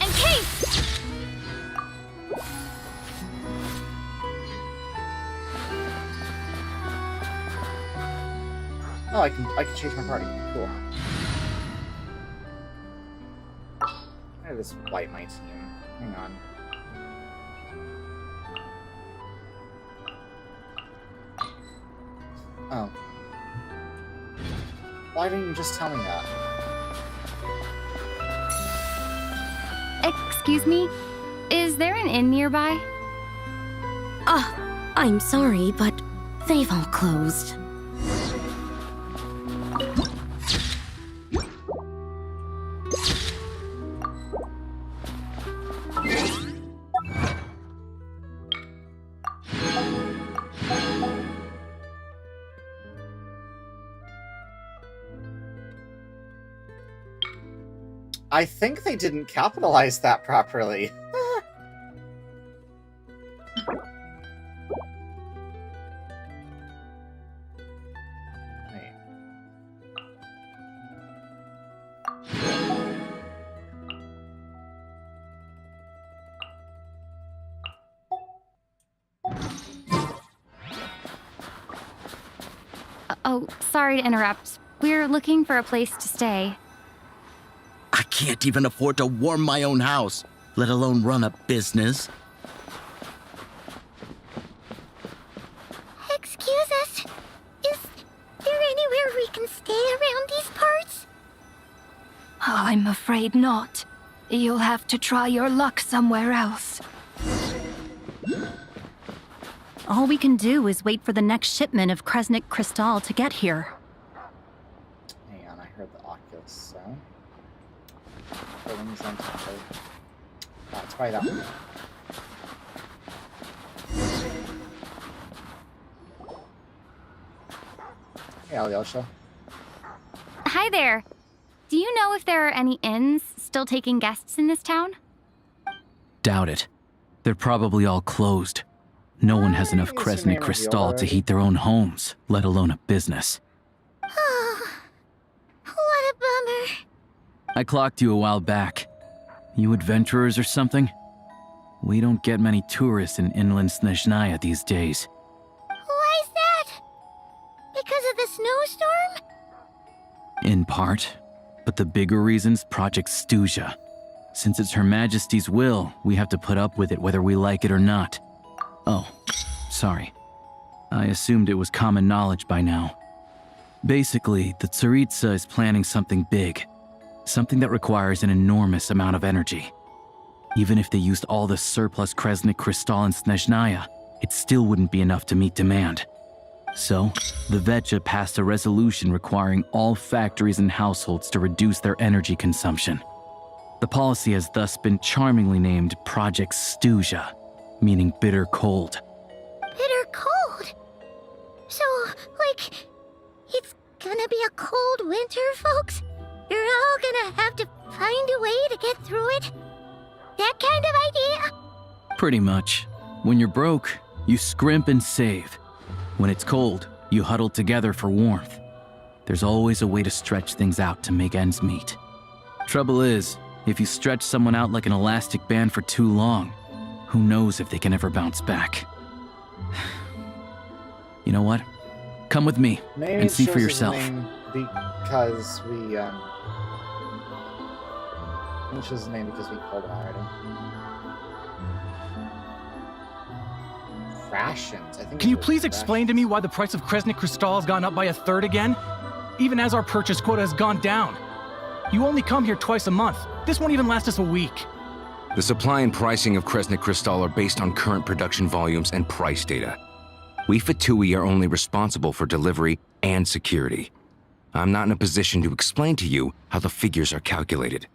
And case! Oh, I can change my party. Cool. I just wipe my team. Hang on. Oh. Why didn't you just tell me that? Excuse me? Is there an inn nearby? I'm sorry, but they've all closed. I think they didn't capitalize that properly. Wait. Oh, sorry to interrupt. We're looking for a place to stay. I can't even afford to warm my own house, let alone run a business. Excuse us. Is there anywhere we can stay around these parts? I'm afraid not. You'll have to try your luck somewhere else. All we can do is wait for the next shipment of Kresnik Crystal to get here. Hang on, I heard the Oculus sound. Buildings on top of... Oh, it's probably that one. Hey, Alyosha. Hi there. Do you know if there are any inns still taking guests in this town? Doubt it. They're probably all closed. No one has enough Is your name Kresnik Crystal revealed to already? heat their own homes, let alone a business. Oh, what a bummer. I clocked you a while back. You adventurers or something? We don't get many tourists in inland SNEZHNAYA these days. Why is that? Because of the snowstorm? In part. But the bigger reason's Project Stuzha. Since it's Her Majesty's will, we have to put up with it whether we like it or not. Oh, sorry. I assumed it was common knowledge by now. Basically, the Tsaritsa is planning something big. Something that requires an enormous amount of energy. Even if they used all the surplus Kresnik Crystal in SNEZHNAYA, it still wouldn't be enough to meet demand. So, the Vetja passed a resolution requiring all factories and households to reduce their energy consumption. The policy has thus been charmingly named Project SNEZHNAYA, meaning bitter cold. Bitter cold? So, like, it's gonna be a cold winter, folks? You're all gonna have to find a way to get through it? That kind of idea? Pretty much. When you're broke, you scrimp and save. When it's cold, you huddle together for warmth. There's always a way to stretch things out to make ends meet. Trouble is, if you stretch someone out like an elastic band for too long, who knows if they can ever bounce back. You know what? Come with me Maybe and it see for shows his yourself. name because we, it shows his name because we called him already. Rations, I think. Can you please explain to me why the price of Kresnik Crystal has gone up by 1/3 again? Even as our purchase quota has gone down. You only come here twice a month. This won't even last us a week. The supply and pricing of Kresnik Crystal are based on current production volumes and price data. We Fatui are only responsible for delivery and security. I'm not in a position to explain to you how the figures are calculated,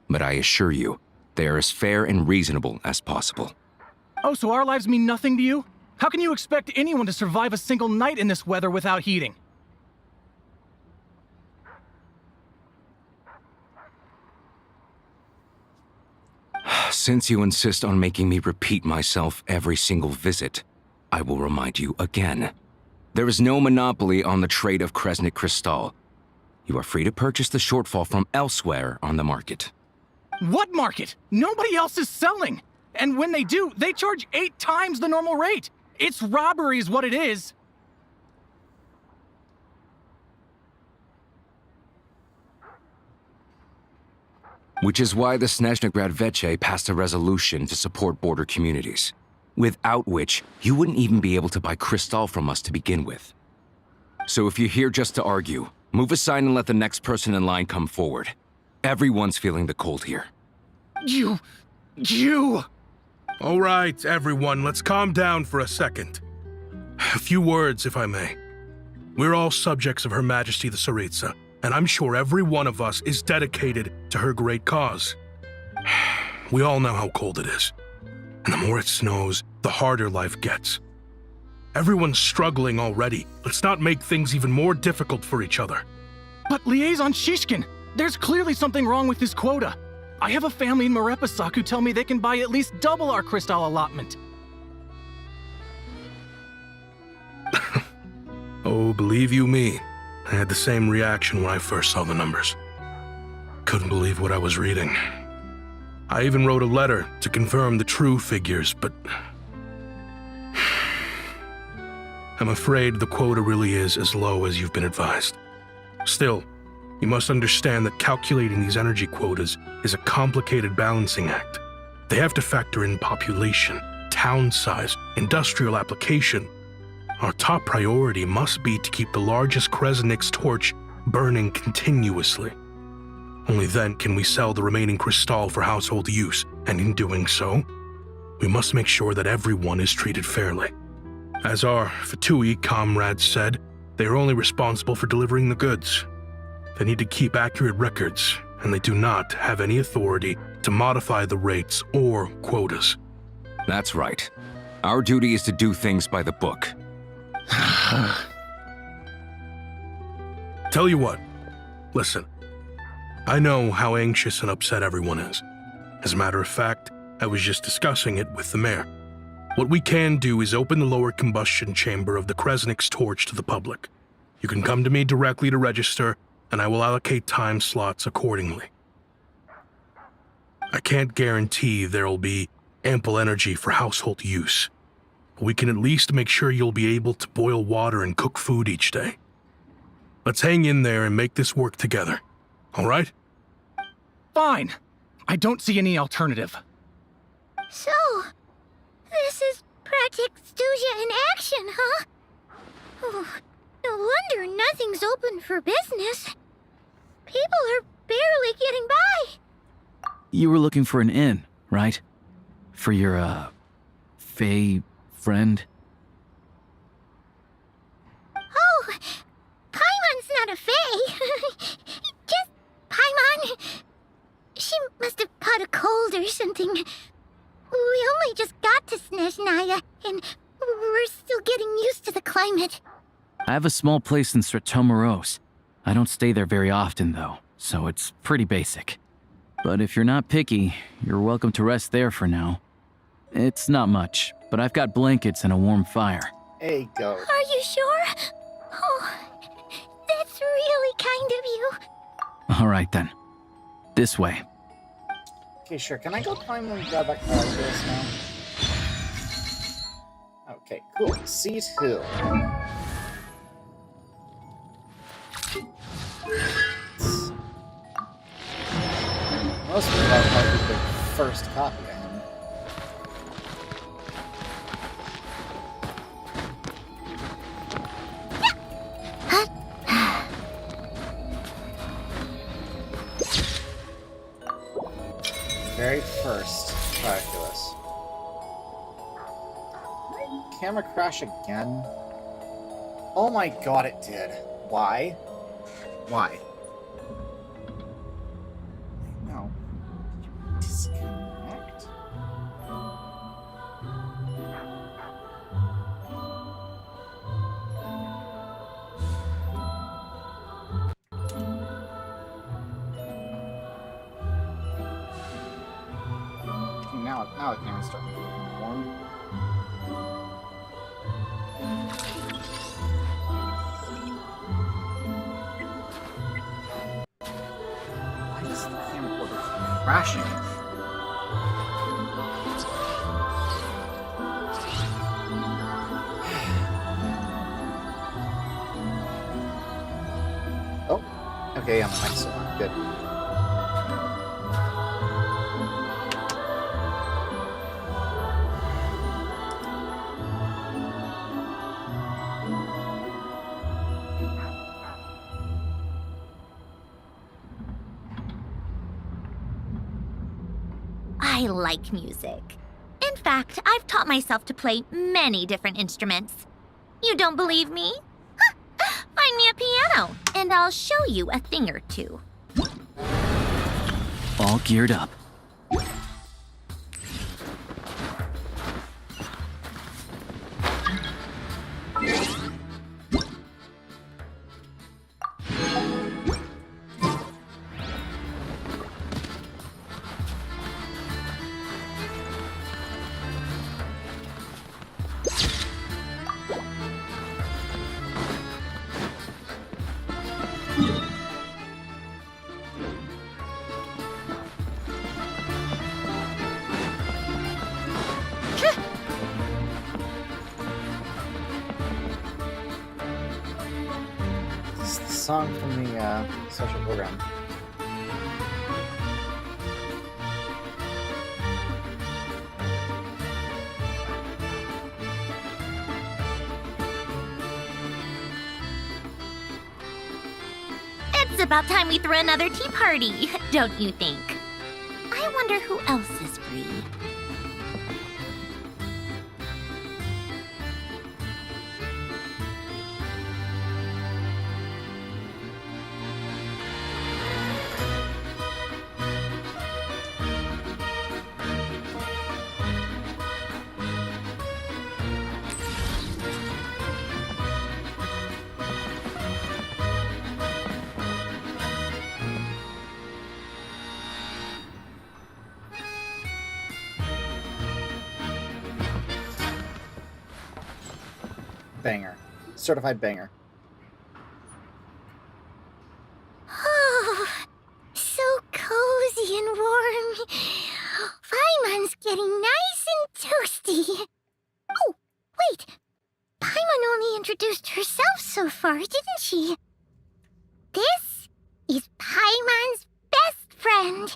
but I assure you, they are as fair and reasonable as possible. Oh, so our lives mean nothing to you? How can you expect anyone to survive a single night in this weather without heating? Since you insist on making me repeat myself every single visit, I will remind you again. There is no monopoly on the trade of Kresnik Crystal. You are free to purchase the shortfall from elsewhere on the market. What market? Nobody else is selling! And when they do, they charge 8 times the normal rate! It's robbery is what it is! Which is why the Snezhnagrad Veche passed a resolution to support border communities, without which you wouldn't even be able to buy crystal from us to begin with. So if you're here just to argue, move aside and let the next person in line come forward. Everyone's feeling the cold here. You... All right, everyone, let's calm down for a second. A few words, if I may. We're all subjects of Her Majesty the Tsaritsa, and I'm sure every one of us is dedicated to her great cause. We all know how cold it is, and the more it snows, the harder life gets. Everyone's struggling already. Let's not make things even more difficult for each other. But Liaison Shishkin, there's clearly something wrong with this quota. I have a family in Marepasak who tell me they can buy at least double our crystal allotment. Oh, believe you me, I had the same reaction when I first saw the numbers. Couldn't believe what I was reading. I even wrote a letter to confirm the true figures, but I'm afraid the quota really is as low as you've been advised. Still, you must understand that calculating these energy quotas is a complicated balancing act. They have to factor in population, town size, industrial application. Our top priority must be to keep the largest Kresnik's torch burning continuously. Only then can we sell the remaining crystal for household use, and in doing so, we must make sure that everyone is treated fairly. As our Fatui comrades said, they are only responsible for delivering the goods. They need to keep accurate records, and they do not have any authority to modify the rates or quotas. That's right. Our duty is to do things by the book. Tell you what, listen. I know how anxious and upset everyone is. As a matter of fact, I was just discussing it with the mayor. What we can do is open the lower combustion chamber of the Kresnik's torch to the public. You can come to me directly to register, and I will allocate time slots accordingly. I can't guarantee there'll be ample energy for household use, but we can at least make sure you'll be able to boil water and cook food each day. Let's hang in there and make this work together, all right? Fine. I don't see any alternative. So, this is Project SNEZHNAYA in action, huh? Oh, no wonder nothing's open for business. People are barely getting by. You were looking for an inn, right? For your, Fae friend? Oh, Paimon's not a fae. Just Paimon. She must have caught a cold or something. We only just got to SNEZHNAYA, and we're still getting used to the climate. I have a small place in Stratomaros. I don't stay there very often, though, so it's pretty basic. But if you're not picky, you're welcome to rest there for now. It's not much, but I've got blankets and a warm fire. There you go. Are you sure? Oh, that's really kind of you. All right, then. This way. Okay, sure. Can I go climb and grab back this now? Okay, cool. C2. Most of that might be the first copy I have. Very first calculus. Camera crash again? Oh my god, it did. Why? Why? No. Disconnect? Now the camera's starting to become warm. Why is the camcorder crashing? Oh, okay, I'm excellent. Good. I like music. In fact, I've taught myself to play many different instruments. You don't believe me? Huh. Find me a piano, and I'll show you a thing or two. All geared up. This is the song from the social program. It's about time we threw another tea party, don't you think? I wonder who else is free. Banger. Certified banger. Oh, so cozy and warm. Paimon's getting nice and toasty. Oh, wait. Paimon only introduced herself so far, didn't she? This is Paimon's best friend,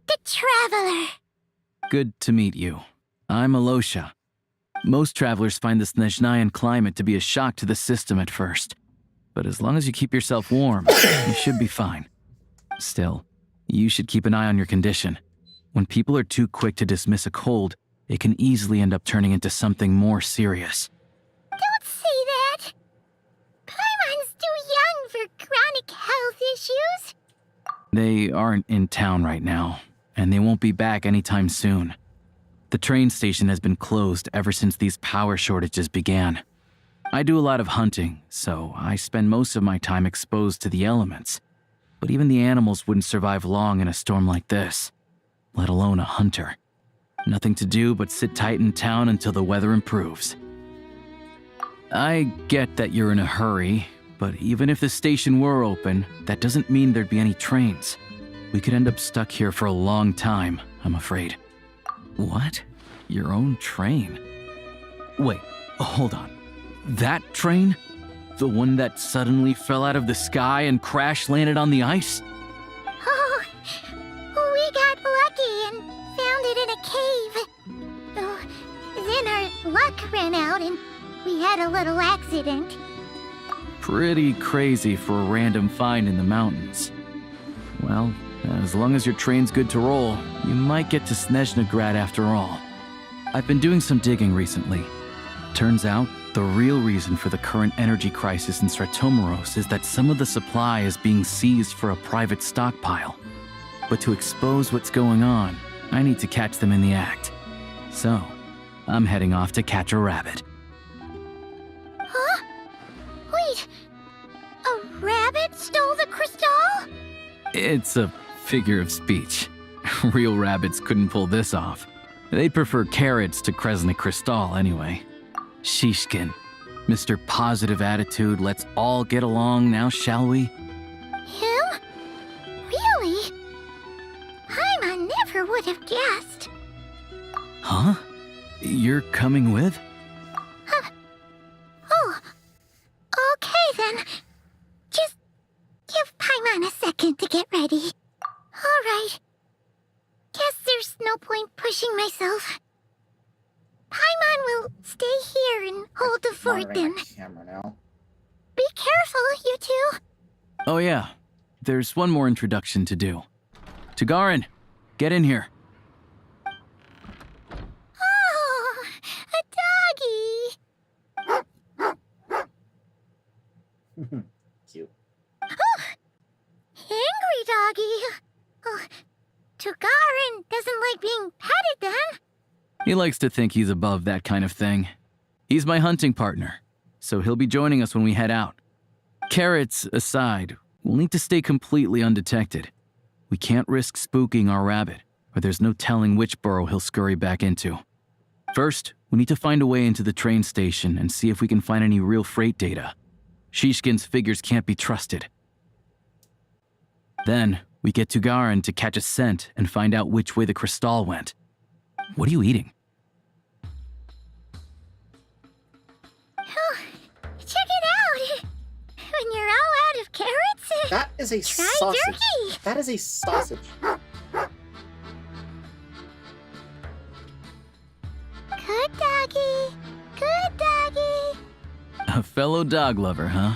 the Traveler. Good to meet you. I'm Alosha. Most travelers find the SNEZHNAYAN climate to be a shock to the system at first. But as long as you keep yourself warm, you should be fine. Still, you should keep an eye on your condition. When people are too quick to dismiss a cold, it can easily end up turning into something more serious. Don't say that! Paimon's too young for chronic health issues. They aren't in town right now, and they won't be back anytime soon. The train station has been closed ever since these power shortages began. I do a lot of hunting, so I spend most of my time exposed to the elements. But even the animals wouldn't survive long in a storm like this, let alone a hunter. Nothing to do but sit tight in town until the weather improves. I get that you're in a hurry, but even if the station were open, that doesn't mean there'd be any trains. We could end up stuck here for a long time, I'm afraid. What? Your own train? Wait, hold on. That train? The one that suddenly fell out of the sky and crash-landed on the ice? Oh, we got lucky and found it in a cave. Oh, then our luck ran out and we had a little accident. Pretty crazy for a random find in the mountains. Well, as long as your train's good to roll, you might get to SNEZHNAYA after all. I've been doing some digging recently. Turns out, the real reason for the current energy crisis in Stratomaros is that some of the supply is being seized for a private stockpile. But to expose what's going on, I need to catch them in the act. So, I'm heading off to catch a rabbit. Huh? Wait, a rabbit stole the crystal? It's a figure of speech. Real rabbits couldn't pull this off. They'd prefer carrots to Kresnik Crystal anyway. Shishkin, Mr. Positive Attitude, let's all get along now, shall we? Him? Really? Paimon never would have guessed. Huh? You're coming with? Oh, okay then. Just give Paimon a second to get ready. All right. Guess there's no point pushing myself. Paimon will stay here and hold the fort then. Camera now. Be careful, you two. Oh yeah, there's one more introduction to do. Tagarin, get in here. Oh, a doggy. Cute. Oh, angry doggy. Oh, Tagarin doesn't like being petted then. He likes to think he's above that kind of thing. He's my hunting partner, so he'll be joining us when we head out. Carrots aside, we'll need to stay completely undetected. We can't risk spooking our rabbit, or there's no telling which burrow he'll scurry back into. First, we need to find a way into the train station and see if we can find any real freight data. Shishkin's figures can't be trusted. Then, we get Tagarin to catch a scent and find out which way the crystal went. What are you eating? Oh, check it out! When you're all out of carrots, that is a try sausage. jerky. That is a sausage. Good doggy. Good doggy. A fellow dog lover, huh?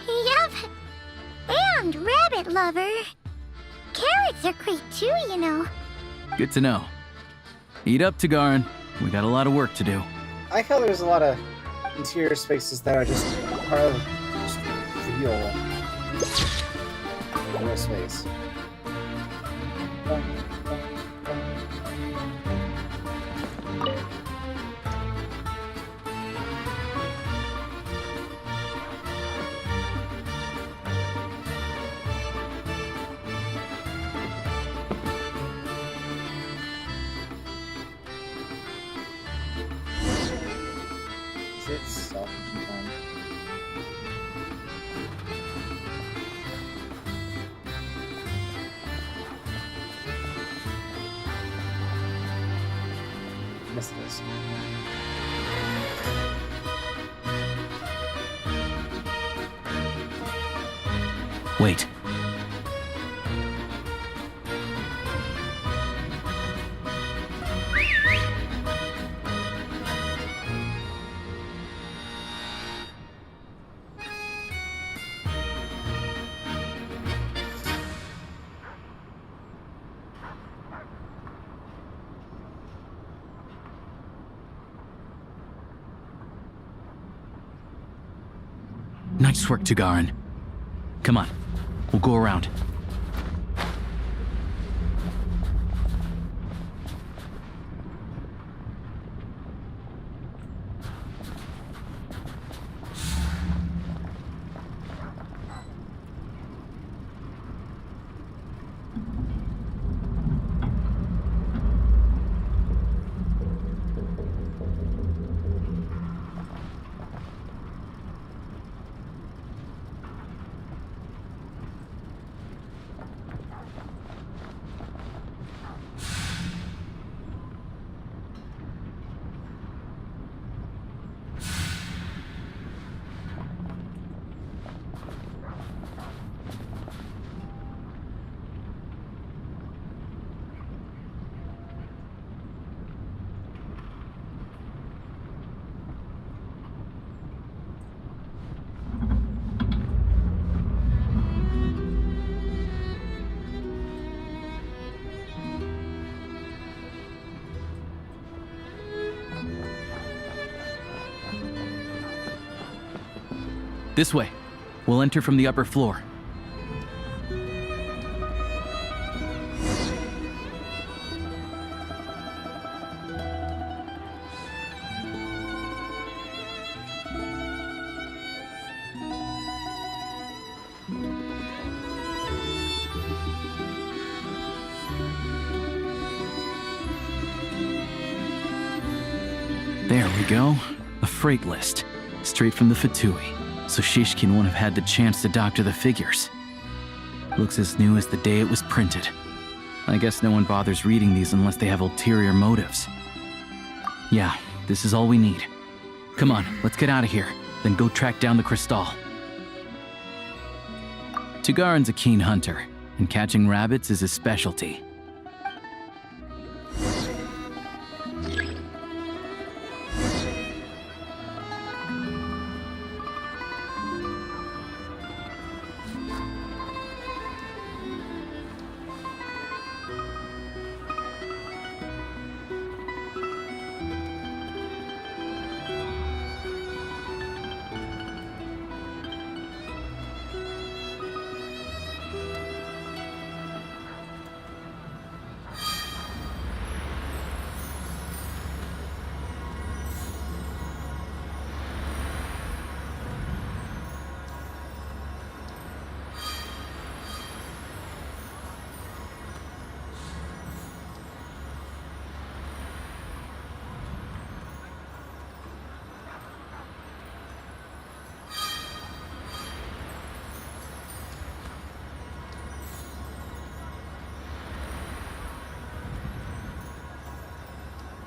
Yep. And rabbit lover. Carrots are great too, you know. Good to know. Eat up, Tagarin. We got a lot of work to do. I like how there's a lot of interior spaces that are just part of just real space. Is it self-contained? Missed this. Wait. Nice work, Tugarin. Come on, we'll go around. This way. We'll enter from the upper floor. There we go. A freight list. Straight from the Fatui. So Shishkin won't have had the chance to doctor the figures. Looks as new as the day it was printed. I guess no one bothers reading these unless they have ulterior motives. Yeah, this is all we need. Come on, let's get out of here, then go track down the Crystal. Tugarin's a keen hunter, and catching rabbits is his specialty.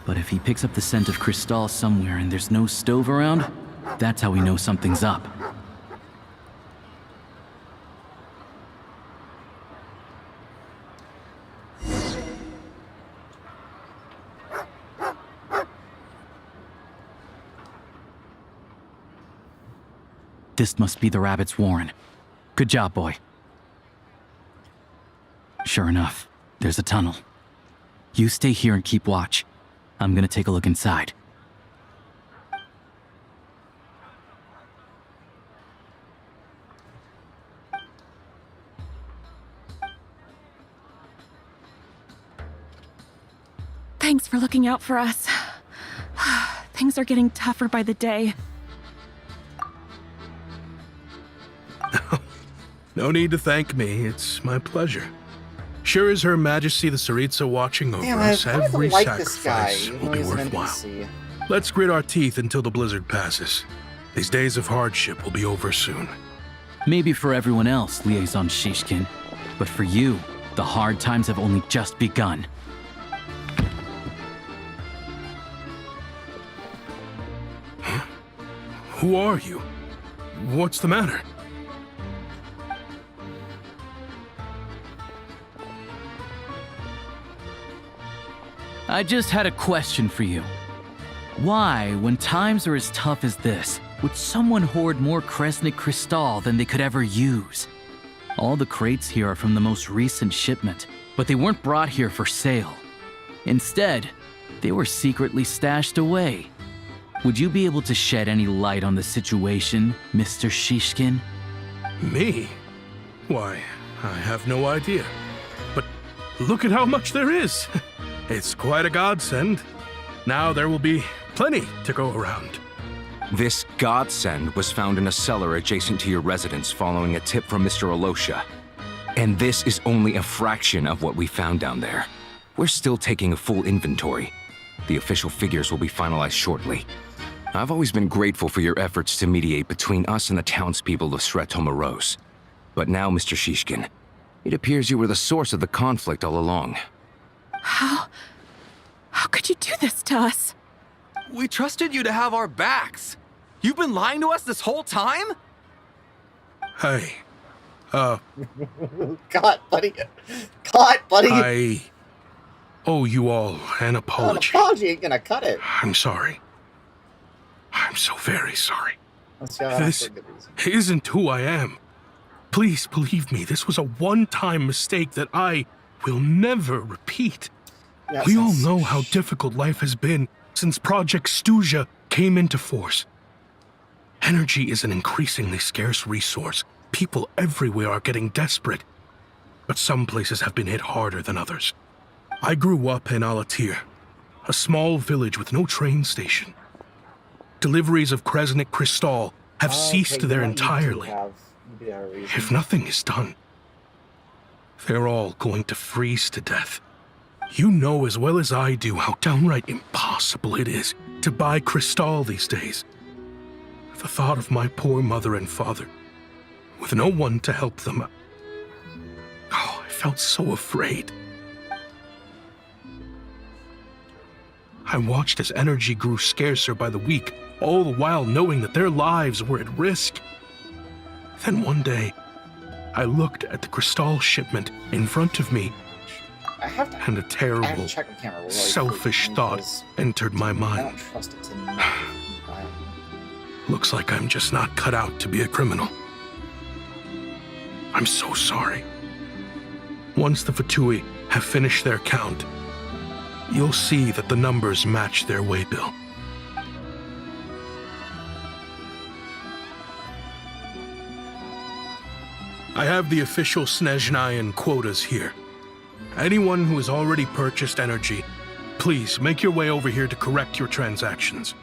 But if he picks up the scent of Crystal somewhere and there's no stove around, that's how we know something's up. This must be the rabbit's warren. Good job, boy. Sure enough, there's a tunnel. You stay here and keep watch. I'm gonna take a look inside. Thanks for looking out for us. Things are getting tougher by the day. No need to thank me. It's my pleasure. Sure is Her Majesty the Tsaritsa watching over us. Every sacrifice will be worthwhile. Let's grit our teeth until the blizzard passes. These days of hardship will be over soon. Maybe for everyone else, Liaison Shishkin, but for you, the hard times have only just begun. Huh? Who are you? What's the matter? I just had a question for you. Why, when times are as tough as this, would someone hoard more Kresnik Crystal than they could ever use? All the crates here are from the most recent shipment, but they weren't brought here for sale. Instead, they were secretly stashed away. Would you be able to shed any light on the situation, Mr. Shishkin? Me? Why, I have no idea. But look at how much there is. It's quite a godsend. Now there will be plenty to go around. This godsend was found in a cellar adjacent to your residence following a tip from Mr. Alosha. And this is only a fraction of what we found down there. We're still taking a full inventory. The official figures will be finalized shortly. I've always been grateful for your efforts to mediate between us and the townspeople of Sretomaros. But now, Mr. Shishkin, it appears you were the source of the conflict all along. How could you do this to us? We trusted you to have our backs. You've been lying to us this whole time? Hey, God, buddy. God, buddy. I owe you all an apology. An apology ain't gonna cut it. I'm sorry. I'm so very sorry. This isn't who I am. Please believe me, this was a one-time mistake that I will never repeat. Yes, we all know how difficult life has been since Project SNEZHNAYA came into force. Energy is an increasingly scarce resource. People everywhere are getting desperate, but some places have been hit harder than others. I grew up in Alatir, a small village with no train station. Deliveries of Kresnik Crystal have ceased there entirely. If nothing is done, they're all going to freeze to death. You know as well as I do how downright impossible it is to buy Crystal these days. The thought of my poor mother and father, with no one to help them, I felt so afraid. I watched as energy grew scarcer by the week, all the while knowing that their lives were at risk. Then one day, I looked at the Crystal shipment in front of me, and a terrible, selfish thought entered my mind. I don't trust it to not. Looks like I'm just not cut out to be a criminal. I'm so sorry. Once the Fatui have finished their count, you'll see that the numbers match their waybill. I have the official SNEZHNAYAN quotas here. Anyone who has already purchased energy, please make your way over here to correct your transactions.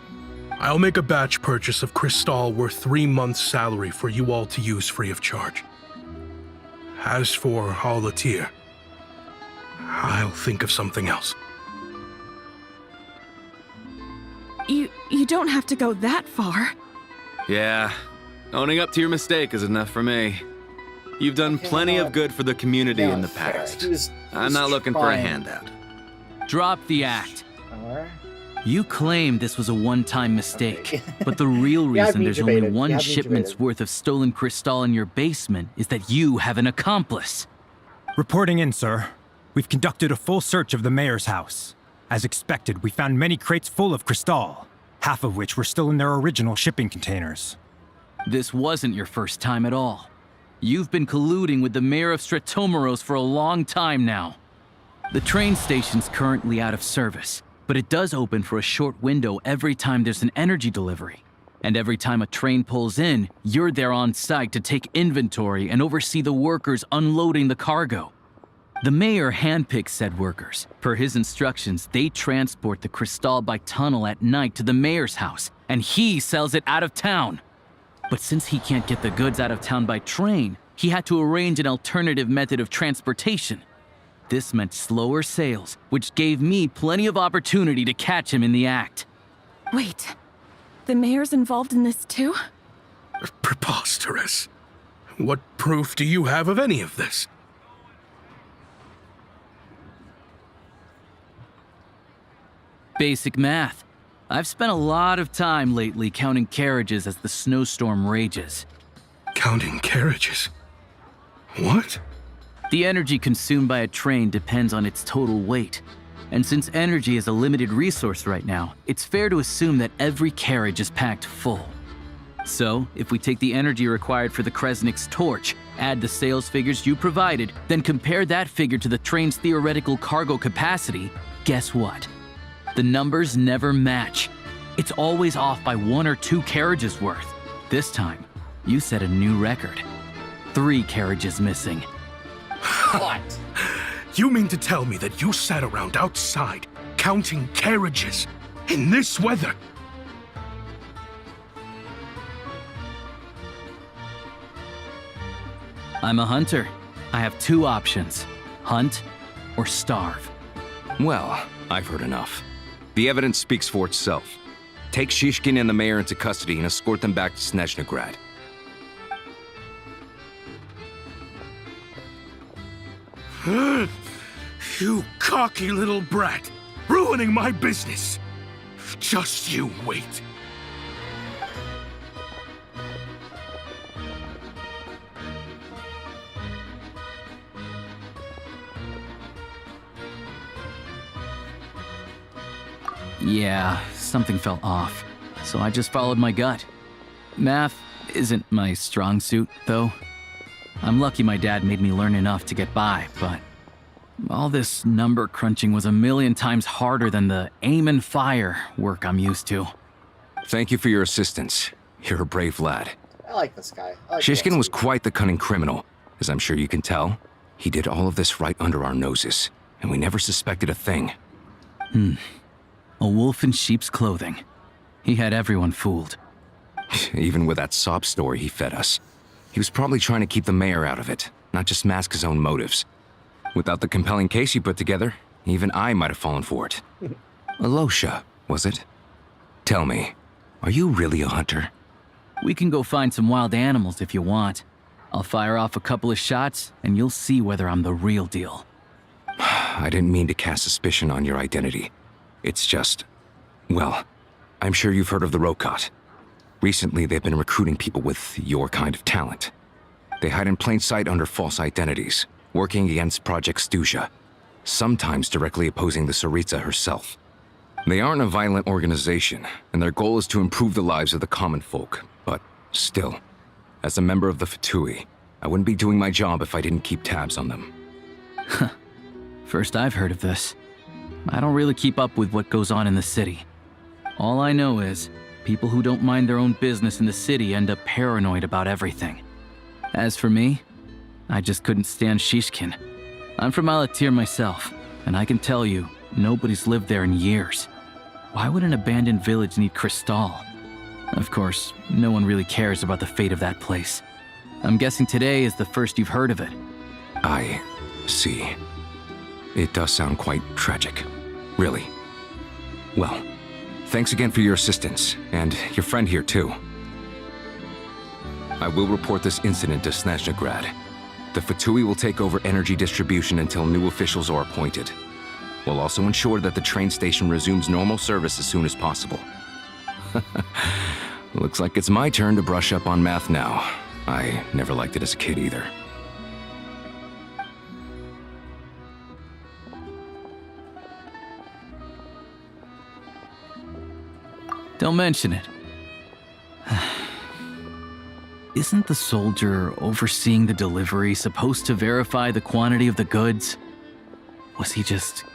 I'll make a batch purchase of Crystal worth 3 months' salary for you all to use free of charge. As for Alatir, I'll think of something else. You don't have to go that far. Yeah, owning up to your mistake is enough for me. You've done plenty of good for the community in the past. I'm not looking for a handout. Drop the act. You claim this was a one-time mistake, but the real reason there's only one shipment's worth of stolen crystal in your basement is that you have an accomplice. Reporting in, sir. We've conducted a full search of the mayor's house. As expected, we found many crates full of crystal, half of which were still in their original shipping containers. This wasn't your first time at all. You've been colluding with the mayor of Sretomaros for a long time now. The train station's currently out of service, but it does open for a short window every time there's an energy delivery. And every time a train pulls in, you're there on site to take inventory and oversee the workers unloading the cargo. The mayor handpicks said workers. Per his instructions, they transport the crystal by tunnel at night to the mayor's house, and he sells it out of town. But since he can't get the goods out of town by train, he had to arrange an alternative method of transportation. This meant slower sales, which gave me plenty of opportunity to catch him in the act. Wait, the mayor's involved in this too? Preposterous. What proof do you have of any of this? Basic math. I've spent a lot of time lately counting carriages as the snowstorm rages. Counting carriages? What? The energy consumed by a train depends on its total weight. And since energy is a limited resource right now, it's fair to assume that every carriage is packed full. So, if we take the energy required for the Kresnik's torch, add the sales figures you provided, then compare that figure to the train's theoretical cargo capacity, guess what? The numbers never match. It's always off by 1 or 2 carriages worth. This time, you set a new record. 3 carriages missing. What? You mean to tell me that you sat around outside, counting carriages, in this weather? I'm a hunter. I have 2 options. Hunt or starve. Well, I've heard enough. The evidence speaks for itself. Take Shishkin and the mayor into custody and escort them back to Snezhnagrad. You cocky little brat! Ruining my business! Just you wait. Yeah, something felt off, so I just followed my gut. Math isn't my strong suit, though. I'm lucky my dad made me learn enough to get by, but all this number crunching was a million times harder than the aim and fire work I'm used to. Thank you for your assistance. You're a brave lad. I like this guy. I like Shishkin was quite the cunning criminal, as I'm sure you can tell. He did all of this right under our noses, and we never suspected a thing. A wolf in sheep's clothing. He had everyone fooled. Even with that sob story he fed us. He was probably trying to keep the mayor out of it, not just mask his own motives. Without the compelling case he put together, even I might have fallen for it. Alosha, was it? Tell me, are you really a hunter? We can go find some wild animals if you want. I'll fire off a couple of shots, and you'll see whether I'm the real deal. I didn't mean to cast suspicion on your identity. It's just... well, I'm sure you've heard of the Rokot. Recently, they've been recruiting people with your kind of talent. They hide in plain sight under false identities, working against Project SNEZHNAYA, sometimes directly opposing the Tsaritsa herself. They aren't a violent organization, and their goal is to improve the lives of the common folk, but still, as a member of the Fatui, I wouldn't be doing my job if I didn't keep tabs on them. First I've heard of this. I don't really keep up with what goes on in the city. All I know is, people who don't mind their own business in the city end up paranoid about everything. As for me, I just couldn't stand Shishkin. I'm from Alatir myself, and I can tell you, nobody's lived there in years. Why would an abandoned village need Crystal? Of course, no one really cares about the fate of that place. I'm guessing today is the first you've heard of it. I see. It does sound quite tragic. Really. Well, thanks again for your assistance, and your friend here too. I will report this incident to Snezhnagrad. The Fatui will take over energy distribution until new officials are appointed. We'll also ensure that the train station resumes normal service as soon as possible. Looks like it's my turn to brush up on math now. I never liked it as a kid either. Don't mention it. Isn't the soldier overseeing the delivery supposed to verify the quantity of the goods? Was he just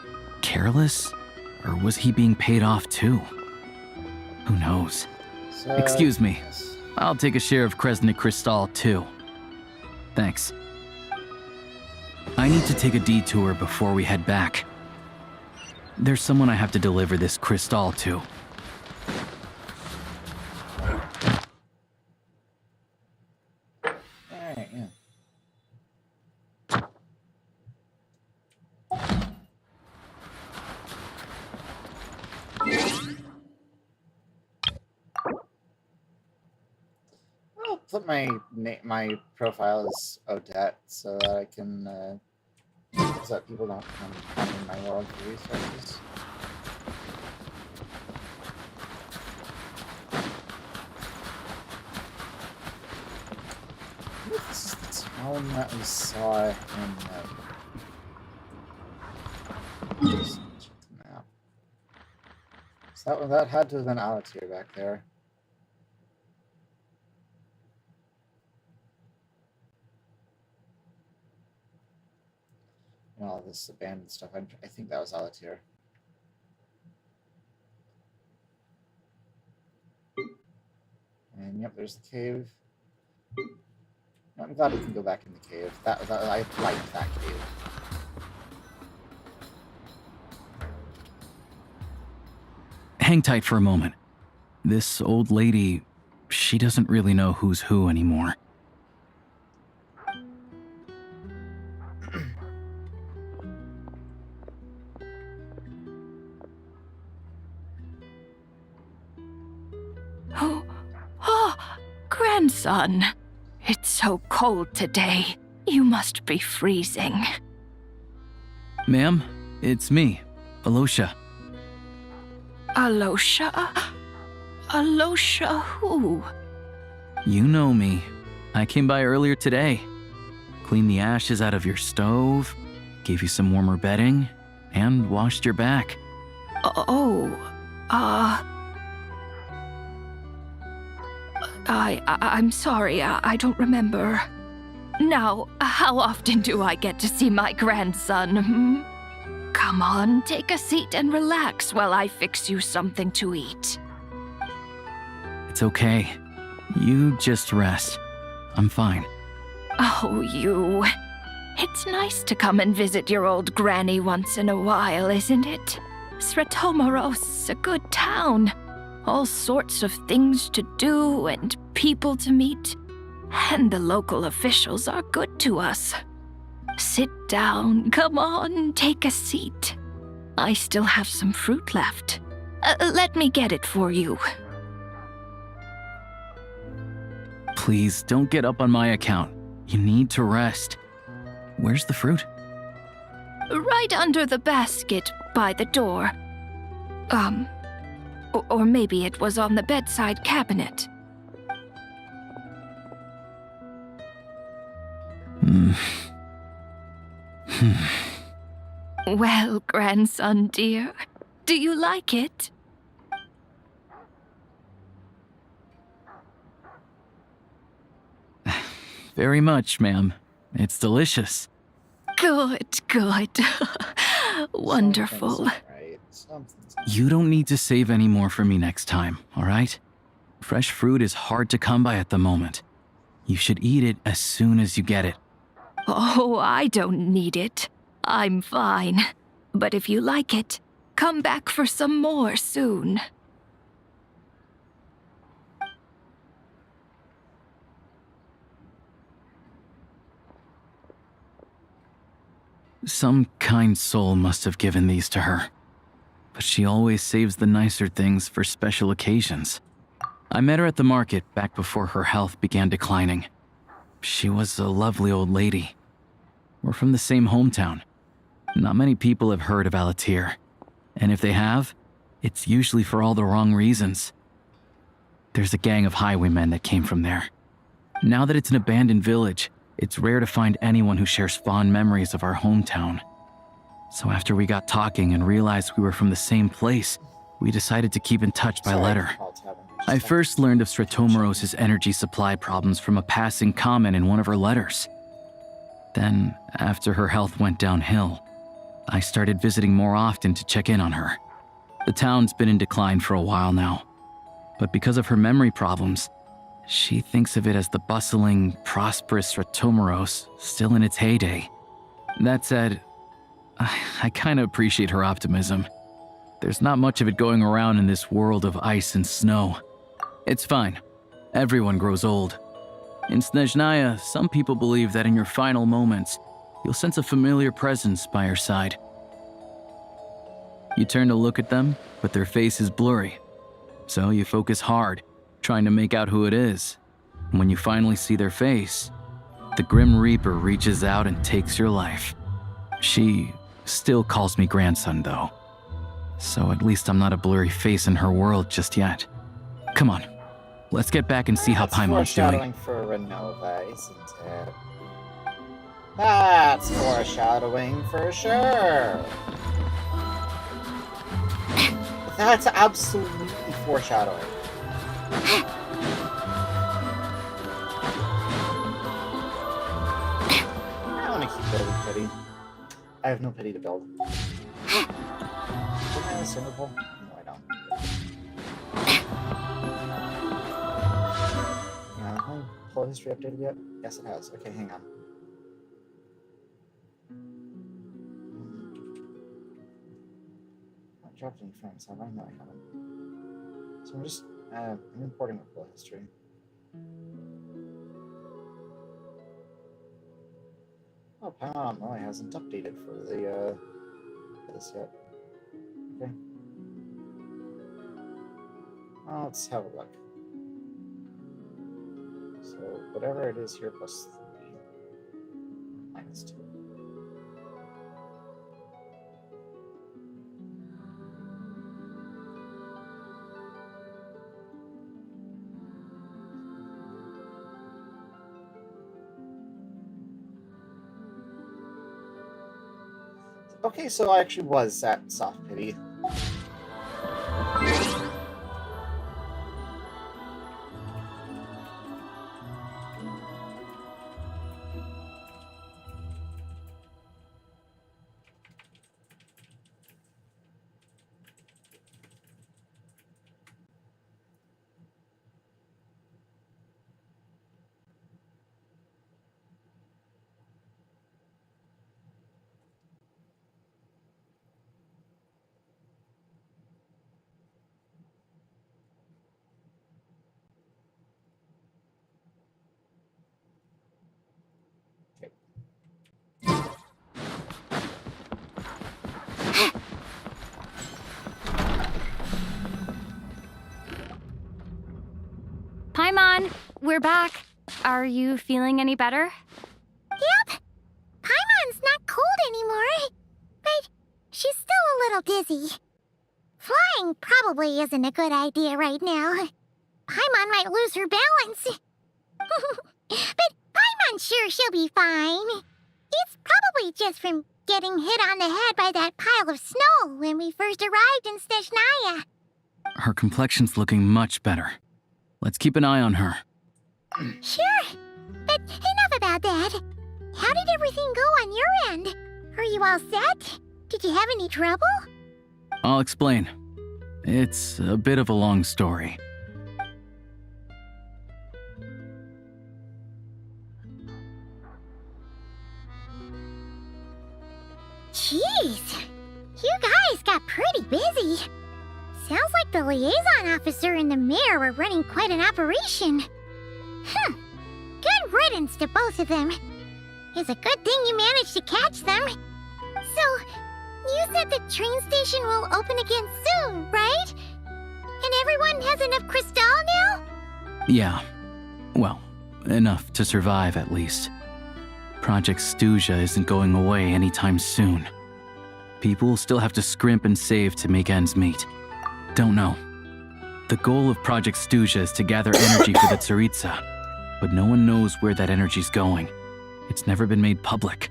careless? Or was he being paid off too? Who knows? Excuse me. I'll take a share of Kresnik Crystal too. Thanks. I need to take a detour before we head back. There's someone I have to deliver this crystal to. Alright, yeah. I'll put my profile as Odette so that I can so that people don't come in my world for resources. This is the town that we saw in just check the map. So that had to have been Alatir back there. And all this abandoned stuff. I think that was Alatir. Yep, there's the cave. I'm glad we can go back in the cave. I like that cave. Hang tight for a moment. This old lady, she doesn't really know who's who anymore. Oh, grandson. It's so cold today. You must be freezing. Ma'am, it's me, Alosha. Alosha? Alosha who? You know me. I came by earlier today. Cleaned the ashes out of your stove, gave you some warmer bedding, and washed your back. I'm sorry, I don't remember. Now, how often do I get to see my grandson, hmm? Come on, take a seat and relax while I fix you something to eat. It's okay. You just rest. I'm fine. Oh, you. It's nice to come and visit your old granny once in a while, isn't it? SNEZHNAYA's a good town. All sorts of things to do and people to meet. And the local officials are good to us. Sit down, come on, take a seat. I still have some fruit left. Let me get it for you. Please, don't get up on my account. You need to rest. Where's the fruit? Right under the basket by the door. Or maybe it was on the bedside cabinet. Well, grandson dear, do you like it? Very much, ma'am. It's delicious. Good, good. Wonderful. You don't need to save any more for me next time, all right? Fresh fruit is hard to come by at the moment. You should eat it as soon as you get it. Oh, I don't need it. I'm fine. But if you like it, come back for some more soon. Some kind soul must have given these to her. But she always saves the nicer things for special occasions. I met her at the market back before her health began declining. She was a lovely old lady. We're from the same hometown. Not many people have heard of Alatir. And if they have, it's usually for all the wrong reasons. There's a gang of highwaymen that came from there. Now that it's an abandoned village, it's rare to find anyone who shares fond memories of our hometown. So after we got talking and realized we were from the same place, we decided to keep in touch by letter. I first learned of SNEZHNAYA's energy supply problems from a passing comment in one of her letters. Then, after her health went downhill, I started visiting more often to check in on her. The town's been in decline for a while now, but because of her memory problems, she thinks of it as the bustling, prosperous SNEZHNAYA still in its heyday. That said, I kinda appreciate her optimism. There's not much of it going around in this world of ice and snow. It's fine. Everyone grows old. In SNEZHNAYA, some people believe that in your final moments, you'll sense a familiar presence by your side. You turn to look at them, but their face is blurry. So you focus hard, trying to make out who it is. And when you finally see their face, the Grim Reaper reaches out and takes your life. She still calls me grandson, though. So at least I'm not a blurry face in her world just yet. Come on, let's get back and see how Paimon's doing. For Renova, isn't it? That's foreshadowing for sure. That's absolutely foreshadowing. I want to keep building pity. I have no pity to build. Do I have a cinder pole? No, I don't. quote history updated yet? Yes, it has. Okay, hang on. Not dropped any frames, have I? No, I haven't. So I'm just I'm importing the quote history. Oh, Paimon really hasn't updated for the for this yet. Okay. Well, let's have a look. So whatever it is here plus 3 minus 2. Okay, so I actually was at Soft Pity. Paimon, we're back. Are you feeling any better? Yep. Paimon's not cold anymore, but she's still a little dizzy. Flying probably isn't a good idea right now. Paimon might lose her balance. But Paimon's sure she'll be fine. It's probably just from getting hit on the head by that pile of snow when we first arrived in SNEZHNAYA. Her complexion's looking much better. Let's keep an eye on her. Sure, but enough about that. How did everything go on your end? Are you all set? Did you have any trouble? I'll explain. It's a bit of a long story. Jeez, you guys got pretty busy. Sounds like the liaison officer and the mayor were running quite an operation. Good riddance to both of them. It's a good thing you managed to catch them. So, you said the train station will open again soon, right? And everyone has enough crystal now? Yeah. Well, enough to survive at least. Project SNEZHNAYA isn't going away anytime soon. People still have to scrimp and save to make ends meet. Don't know. The goal of Project SNEZHNAYA is to gather energy for the Tsaritsa, but no one knows where that energy's going. It's never been made public.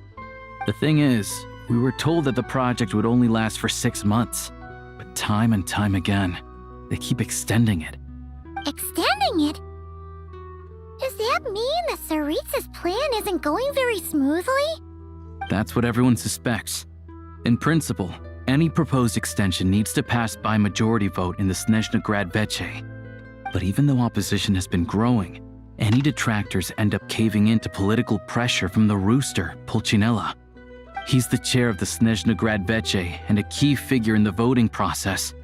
The thing is, we were told that the project would only last for 6 months, but time and time again, they keep extending it. Extending it? Does that mean the Tsaritsa's plan isn't going very smoothly? That's what everyone suspects. In principle, any proposed extension needs to pass by majority vote in the SNEZHNA Veche. But even though opposition has been growing, any detractors end up caving in to political pressure from the rooster, Pulcinella. He's the chair of the SNEZHNA Veche and a key figure in the voting process.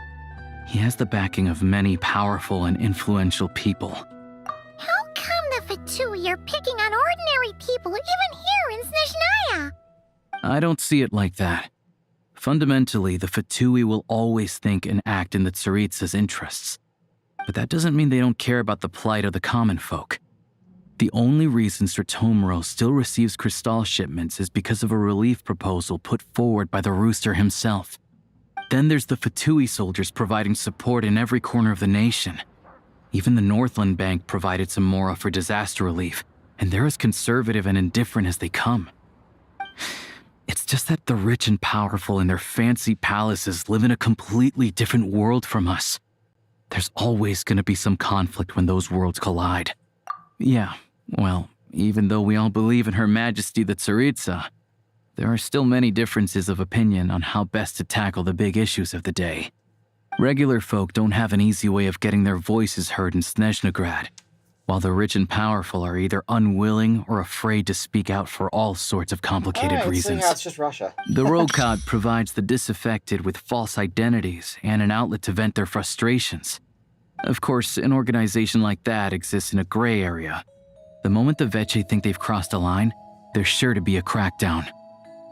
He has the backing of many powerful and influential people. How come the Fatui are picking on ordinary people even here in SNEZHNAYA? I don't see it like that. Fundamentally, the Fatui will always think and act in the Tsaritsa's interests. But that doesn't mean they don't care about the plight of the common folk. The only reason Sratomoro still receives crystal shipments is because of a relief proposal put forward by the rooster himself. Then there's the Fatui soldiers providing support in every corner of the nation. Even the Northland Bank provided some mora for disaster relief, and they're as conservative and indifferent as they come. It's just that the rich and powerful in their fancy palaces live in a completely different world from us. There's always going to be some conflict when those worlds collide. Yeah, well, even though we all believe in Her Majesty the Tsaritsa, there are still many differences of opinion on how best to tackle the big issues of the day. Regular folk don't have an easy way of getting their voices heard in SNEZHNA. while the rich and powerful are either unwilling or afraid to speak out for all sorts of complicated reasons. So yeah, it's just Russia. The Rokad provides the disaffected with false identities and an outlet to vent their frustrations. Of course, an organization like that exists in a gray area. The moment the Veche think they've crossed a line, there's sure to be a crackdown.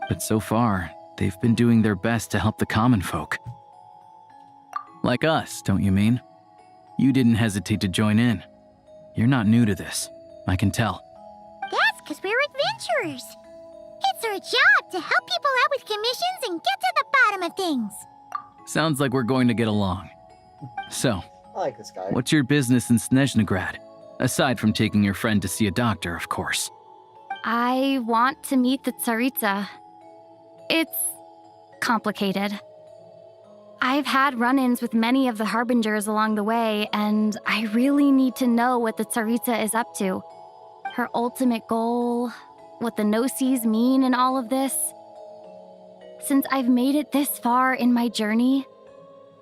But so far, they've been doing their best to help the common folk. Like us, don't you mean? You didn't hesitate to join in. You're not new to this, I can tell. That's because we're adventurers. It's our job to help people out with commissions and get to the bottom of things. Sounds like we're going to get along. So, I like this guy. What's your business in Snezhnagrad? Aside from taking your friend to see a doctor, of course. I want to meet the Tsaritsa. It's complicated. I've had run-ins with many of the Harbingers along the way, and I really need to know what the Tsaritsa is up to. Her ultimate goal, what the Gnosis mean in all of this. Since I've made it this far in my journey,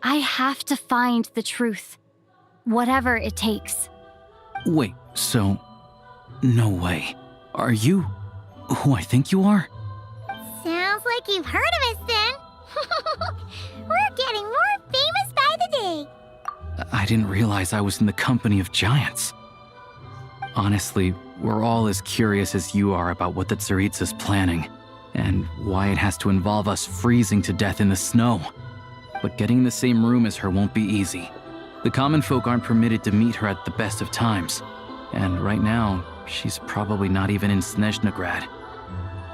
I have to find the truth, whatever it takes. Wait, so... No way. Are you who I think you are? Sounds like you've heard of us then. We're getting more famous by the day. I didn't realize I was in the company of giants. Honestly, we're all as curious as you are about what the Tsaritsa's planning, and why it has to involve us freezing to death in the snow. But getting in the same room as her won't be easy. The common folk aren't permitted to meet her at the best of times, and right now, she's probably not even in Snezhnagrad.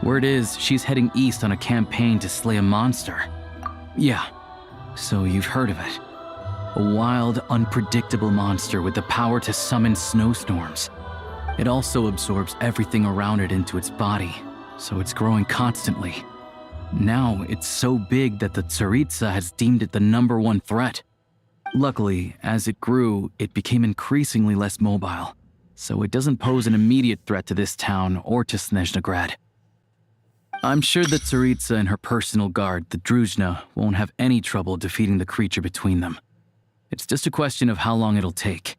Word is, she's heading east on a campaign to slay a monster. Yeah, so you've heard of it. A wild, unpredictable monster with the power to summon snowstorms. It also absorbs everything around it into its body, so it's growing constantly. Now, it's so big that the Tsaritsa has deemed it the #1 threat. Luckily, as it grew, it became increasingly less mobile, so it doesn't pose an immediate threat to this town or to Snezhnagrad. I'm sure that Tsaritsa and her personal guard, the Druzhna, won't have any trouble defeating the creature between them. It's just a question of how long it'll take.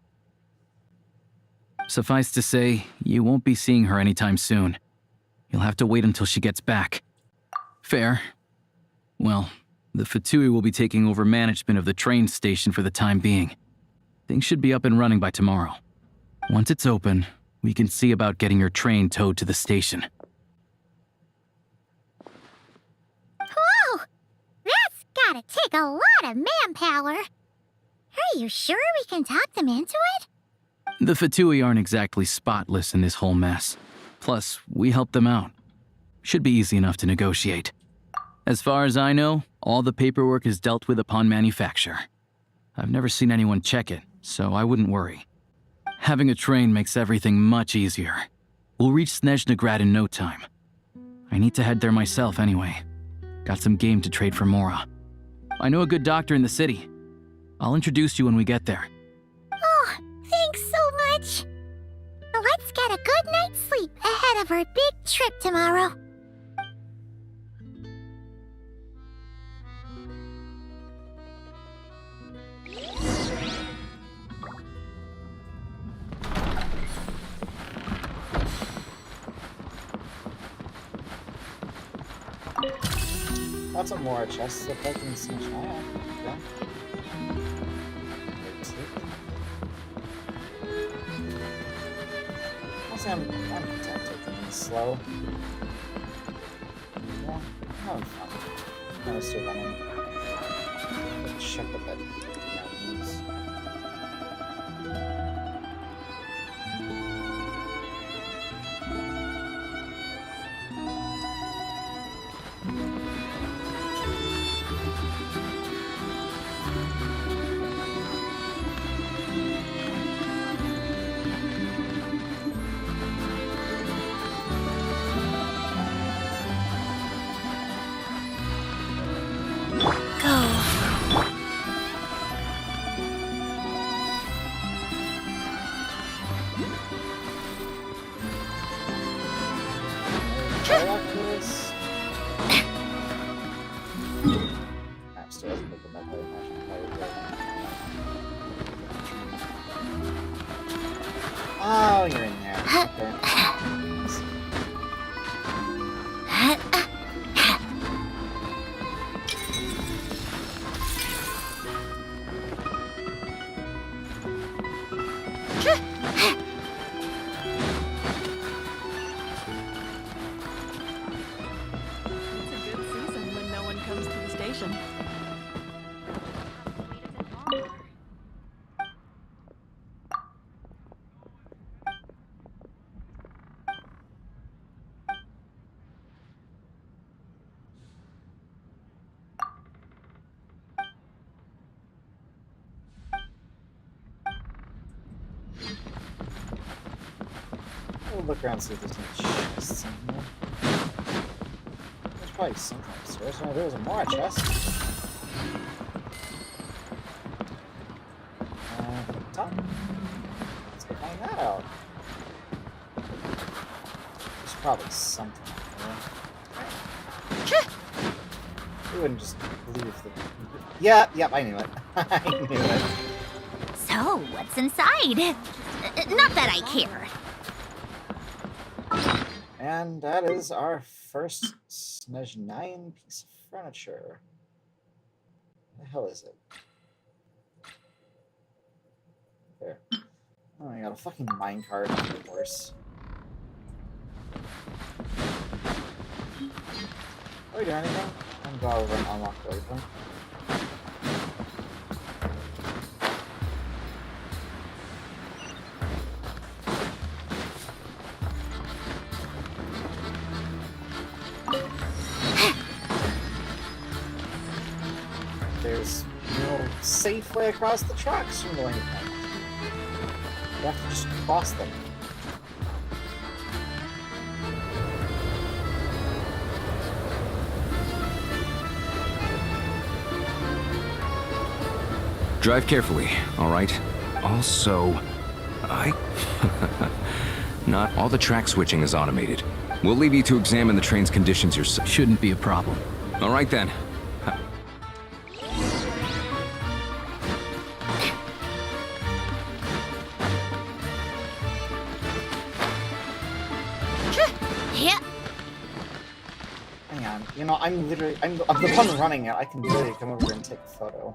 Suffice to say, you won't be seeing her anytime soon. You'll have to wait until she gets back. Fair. Well, the Fatui will be taking over management of the train station for the time being. Things should be up and running by tomorrow. Once it's open, we can see about getting your train towed to the station. Whoa! That's gotta take a lot of manpower. Are you sure we can talk them into it? The Fatui aren't exactly spotless in this whole mess. Plus, we helped them out. Should be easy enough to negotiate. As far as I know, all the paperwork is dealt with upon manufacture. I've never seen anyone check it, so I wouldn't worry. Having a train makes everything much easier. We'll reach Snezhnagrad in no time. I need to head there myself anyway. Got some game to trade for Mora. I know a good doctor in the city. I'll introduce you when we get there. Oh, thanks so much. Let's get a good night's sleep ahead of our big trip tomorrow. Lots of more chests look like in SNEZHNAYA. Yeah. Also, I'm content taking things slow. Yeah, I'm having fun. I'm gonna stay running. Check a bit. Oh, you're in there. Okay. We'll look around and see if there's any chests in here. There's probably something upstairs. No, there's a more chest. Top. Let's go find that out. There's probably something up there. You wouldn't just believe that. Yep, I knew it. I knew it. So, what's inside? Not that I care. And that is our first SNEZHNAYA piece of furniture. What the hell is it? There. Oh, I got a fucking minecart, of course. Are we doing anything? I'm going over and unlock everything. There's no safe way across the tracks from going to them. You have to just cross them. Drive carefully, all right? Also, not all the track switching is automated. We'll leave you to examine the train's conditions yourself. Shouldn't be a problem. All right then. Hang on. You know, I'm the one running it. I can literally come over and take a photo.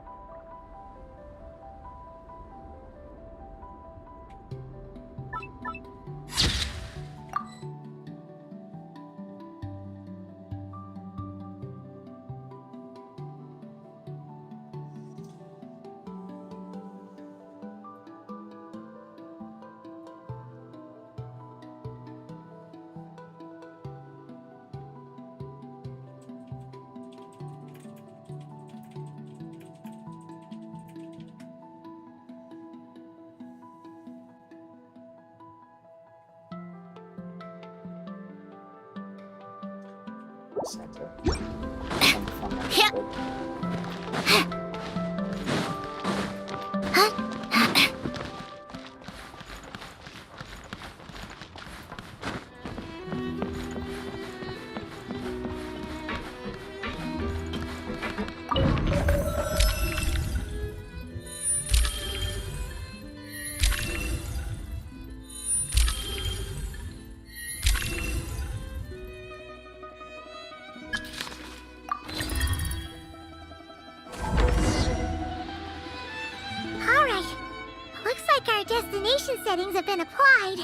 Destination settings have been applied.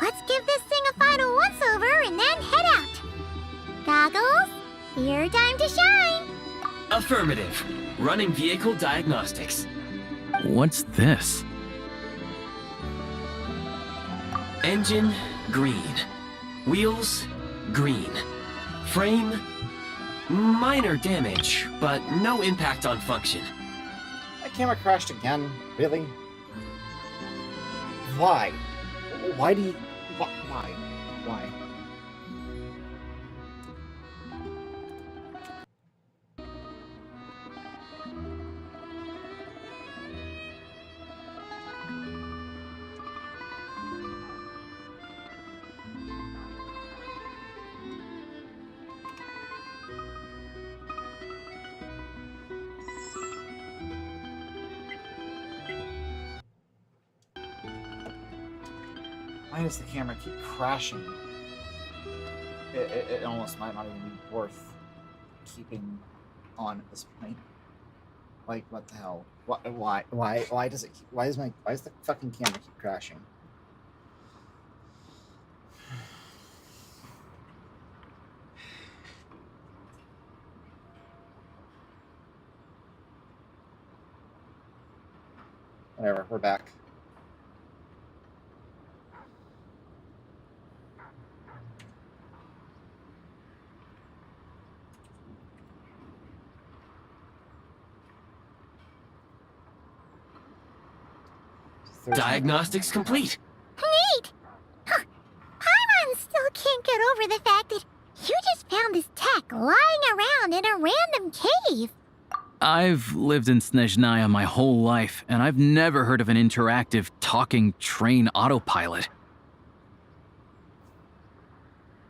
Let's give this thing a final once-over and then head out. Goggles, your time to shine. Affirmative. Running vehicle diagnostics. What's this? Engine, green. Wheels, green. Frame, minor damage, but no impact on function. My camera crashed again. Really? Why? Why do you... Why? Why? Why does the camera keep crashing? It almost might not even be worth keeping on at this point. Like, what the hell? Why does it keep, why is the fucking camera keep crashing? Whatever, we're back. Diagnostics complete. Neat! Huh. Paimon still can't get over the fact that you just found this tech lying around in a random cave. I've lived in SNEZHNAYA my whole life, and I've never heard of an interactive, talking train autopilot.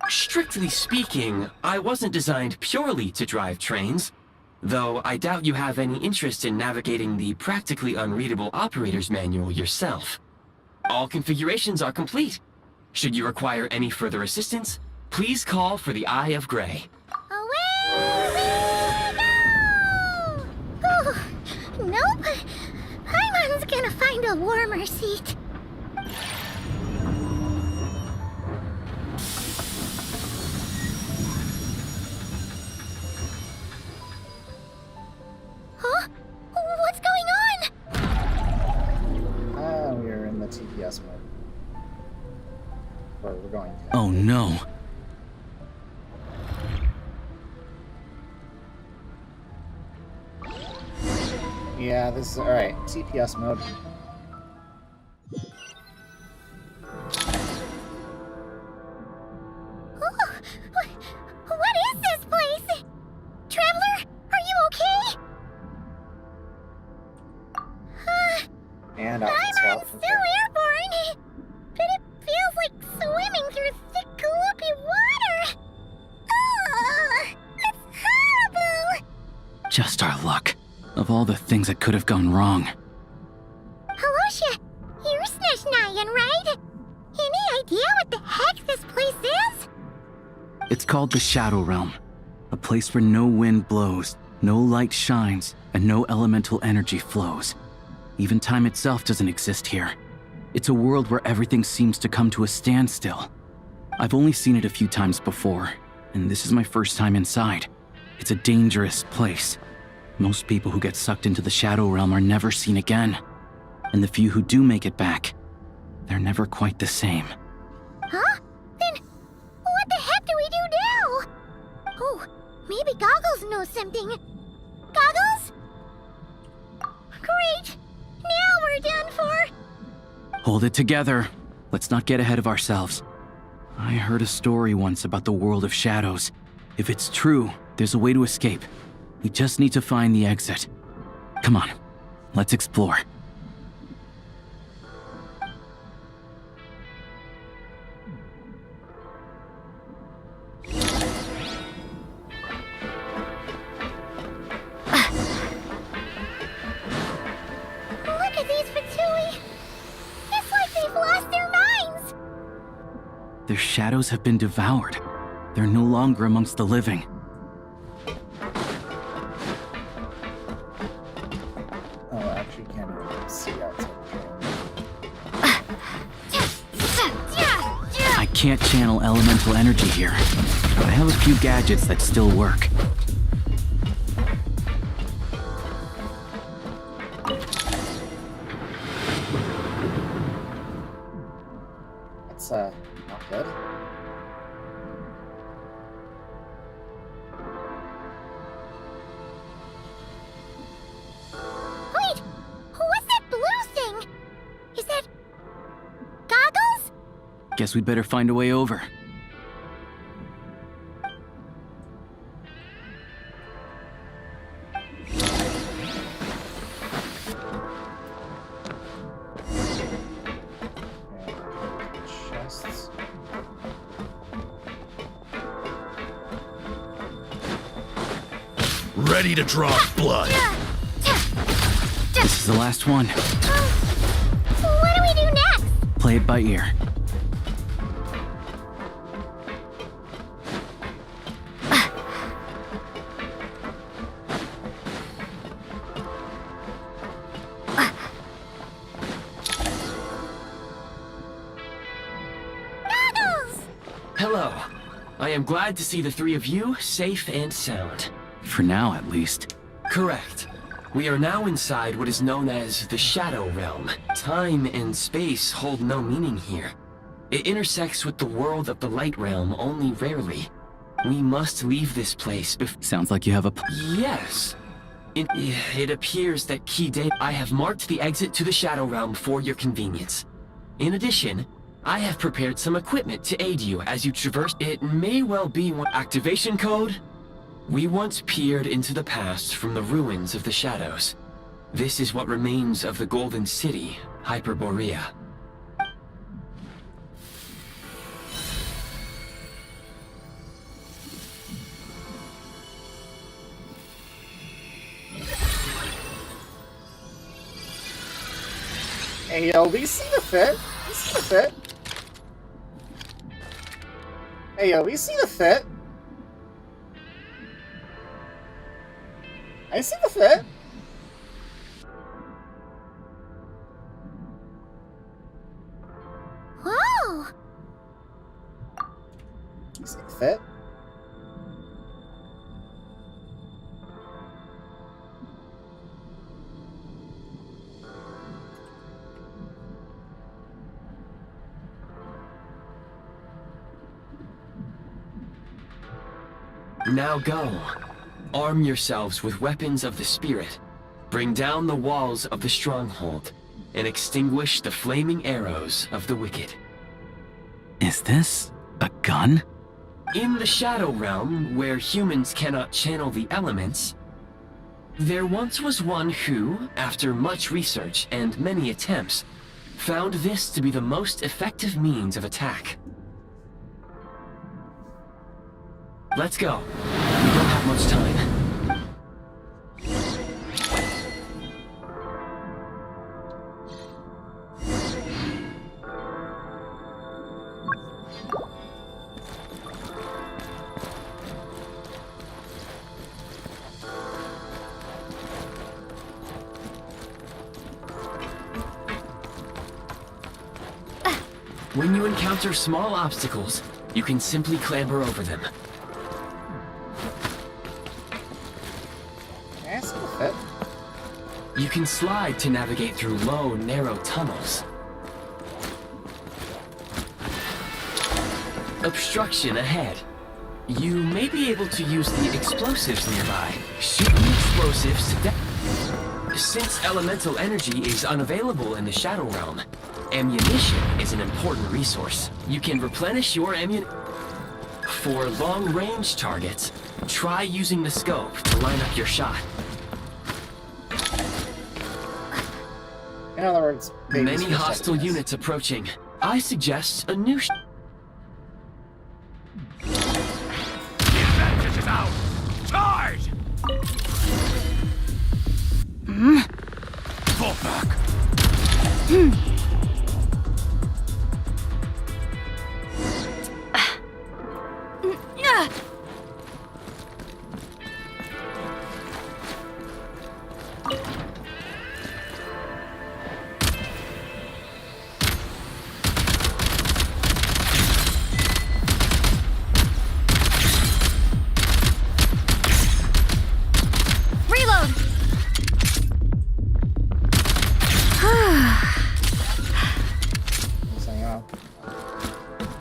Strictly speaking, I wasn't designed purely to drive trains, though I doubt you have any interest in navigating the practically unreadable operator's manual yourself. All configurations are complete. Should you require any further assistance, please call for the Eye of Grey. Away we go! Oh, nope. Paimon's gonna find a warmer seat. Huh? What's going on? We're in the TPS mode. Where we're going to. Oh no. Yeah, this is alright. TPS mode. What is this place? Traveler, are you okay? And Paimon's still airborne, but it feels like swimming through thick, gloopy water. Ugh, it's horrible. Just our luck. Of all the things that could have gone wrong. Halosha, you're SNEZHNAYAN, right? Any idea what the heck this place is? It's called the Shadow Realm. A place where no wind blows, no light shines, and no elemental energy flows. Even time itself doesn't exist here. It's a world where everything seems to come to a standstill. I've only seen it a few times before, and this is my first time inside. It's a dangerous place. Most people who get sucked into the Shadow Realm are never seen again. And the few who do make it back, they're never quite the same. Huh? Then what the heck do we do now? Oh, maybe Goggles knows something. Goggles? Great! Now we're done for! Hold it together. Let's not get ahead of ourselves. I heard a story once about the world of shadows. If it's true, there's a way to escape. We just need to find the exit. Come on, let's explore. Look at these Fatui! It's like they've lost their minds! Their shadows have been devoured. They're no longer amongst the living. I can't channel elemental energy here, but I have a few gadgets that still work. That's, not good. Wait! What's that blue thing? Is that... Goggles? Guess we'd better find a way over. Ready to draw blood. This is the last one. What do we do next? Play it by ear. Hello. I am glad to see the three of you safe and sound. For now, at least. Correct. We are now inside what is known as the Shadow Realm. Time and space hold no meaning here. It intersects with the world of the Light Realm only rarely. We must leave this place Sounds like you have a... Yes. It appears that key data... I have marked the exit to the Shadow Realm for your convenience. In addition, I have prepared some equipment to aid you as you traverse. It may well be one activation code. We once peered into the past from the ruins of the shadows. This is what remains of the Golden City, Hyperborea. Hey, yo, we see the fit. We see the fit. Hey, yo, we see the fit. I see the fit. Whoa! I see the fit. Now go. Arm yourselves with weapons of the spirit. Bring down the walls of the stronghold, and extinguish the flaming arrows of the wicked. Is this a gun? In the Shadow Realm, where humans cannot channel the elements, there once was one who, after much research and many attempts, found this to be the most effective means of attack. Let's go. We don't have much time. When you encounter small obstacles, you can simply clamber over them. You can slide to navigate through low, narrow tunnels. Obstruction ahead. You may be able to use the explosives nearby. Shoot the explosives to death. Since elemental energy is unavailable in the Shadow Realm, ammunition is an important resource. You can replenish your ammunition. For long-range targets, try using the scope to line up your shot. In other words, many hostile units approaching. I suggest a new The advantage is out! Charge! Fall back.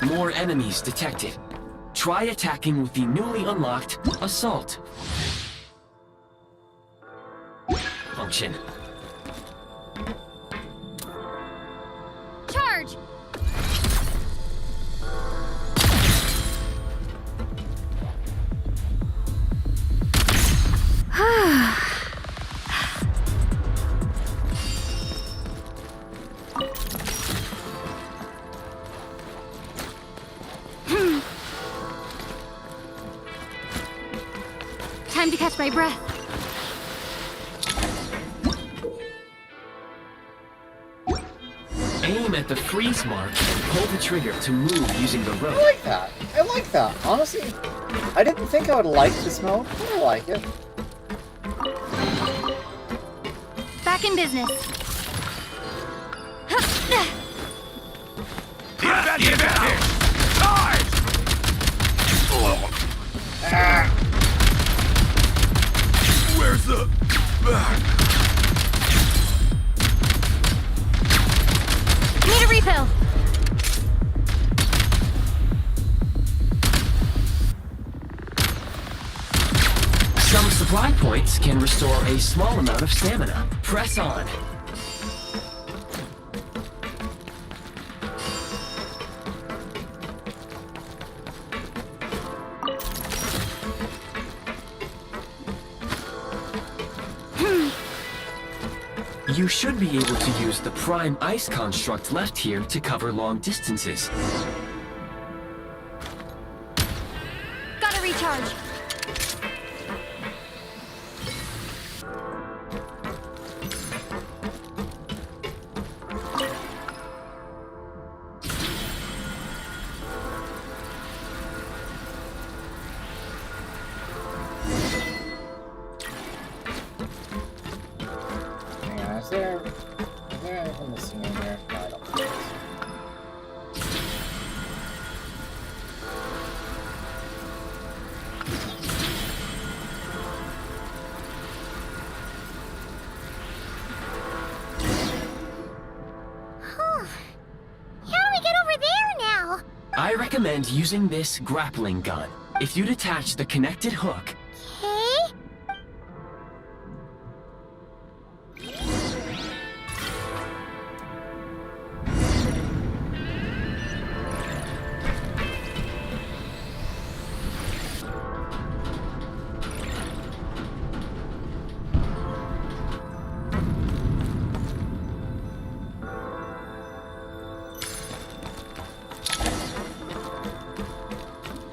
More enemies detected. Try attacking with the newly unlocked Assault function. Charge! Time to catch my breath. Aim at the freeze mark and pull the trigger to move using the rope. I like that. I like that. Honestly, I didn't think I would like this mode, but I like it. Back in business. The advantage is out! Charge! Where's the... Need a refill. Some supply points can restore a small amount of stamina. Press on. You should be able to use the prime ice construct left here to cover long distances. Gotta recharge. Is there anything to see in here? No, I don't think How do we get over there now? I recommend using this grappling gun. If you detach the connected hook,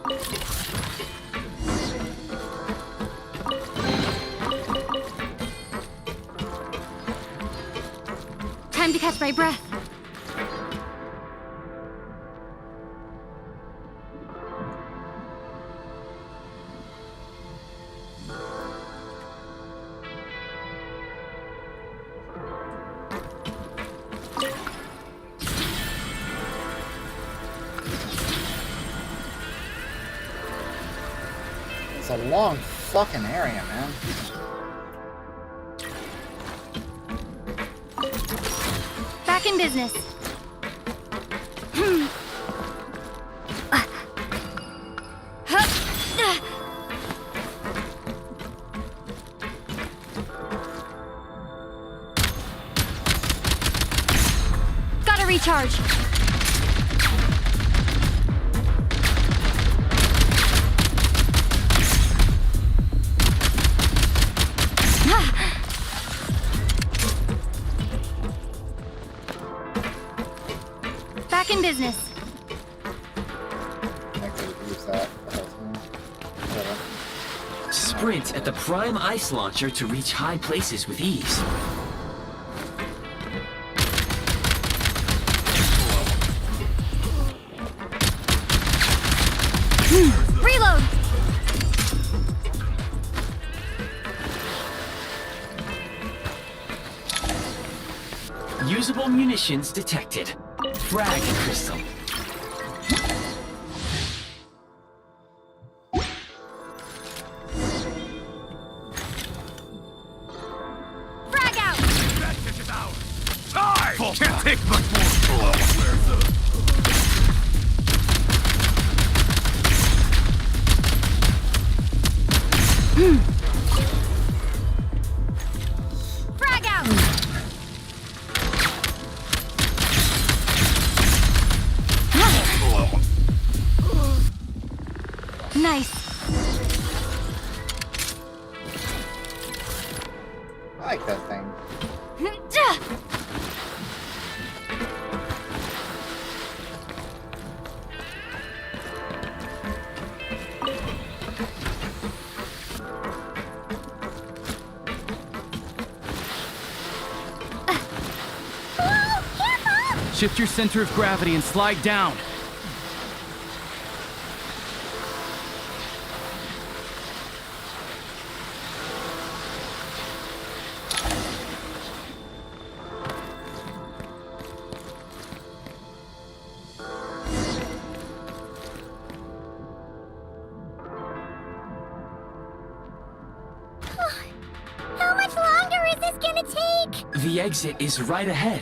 Okay. Time to catch my breath. it's a long fucking area, man. Back in business. Gotta recharge. Back in business. I could use that. sprint at the prime ice launcher to reach high places with ease. Reload! Usable munitions detected. Frag crystal. Frag out! That fish is out! Time! Can't take much more! Where's the... Frag out! Nice. I like that thing. Shift your center of gravity and slide down. The exit is right ahead.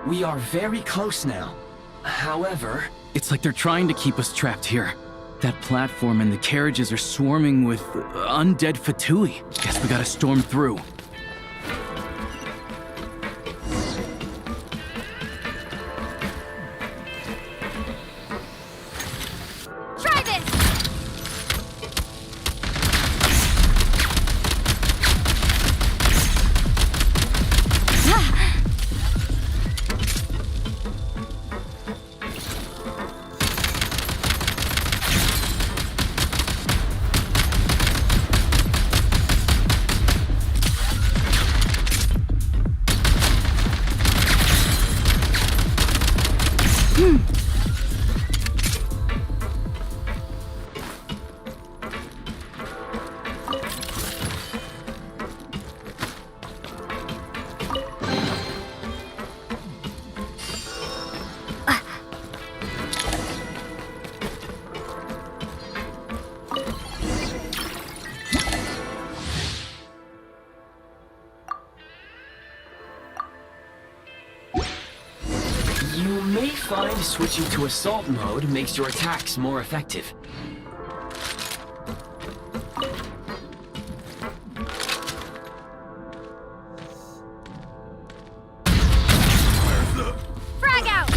We are very close now. However... It's like they're trying to keep us trapped here. That platform and the carriages are swarming with undead Fatui. Guess we gotta storm through. Try this! You may find switching to assault mode makes your attacks more effective. Frag out!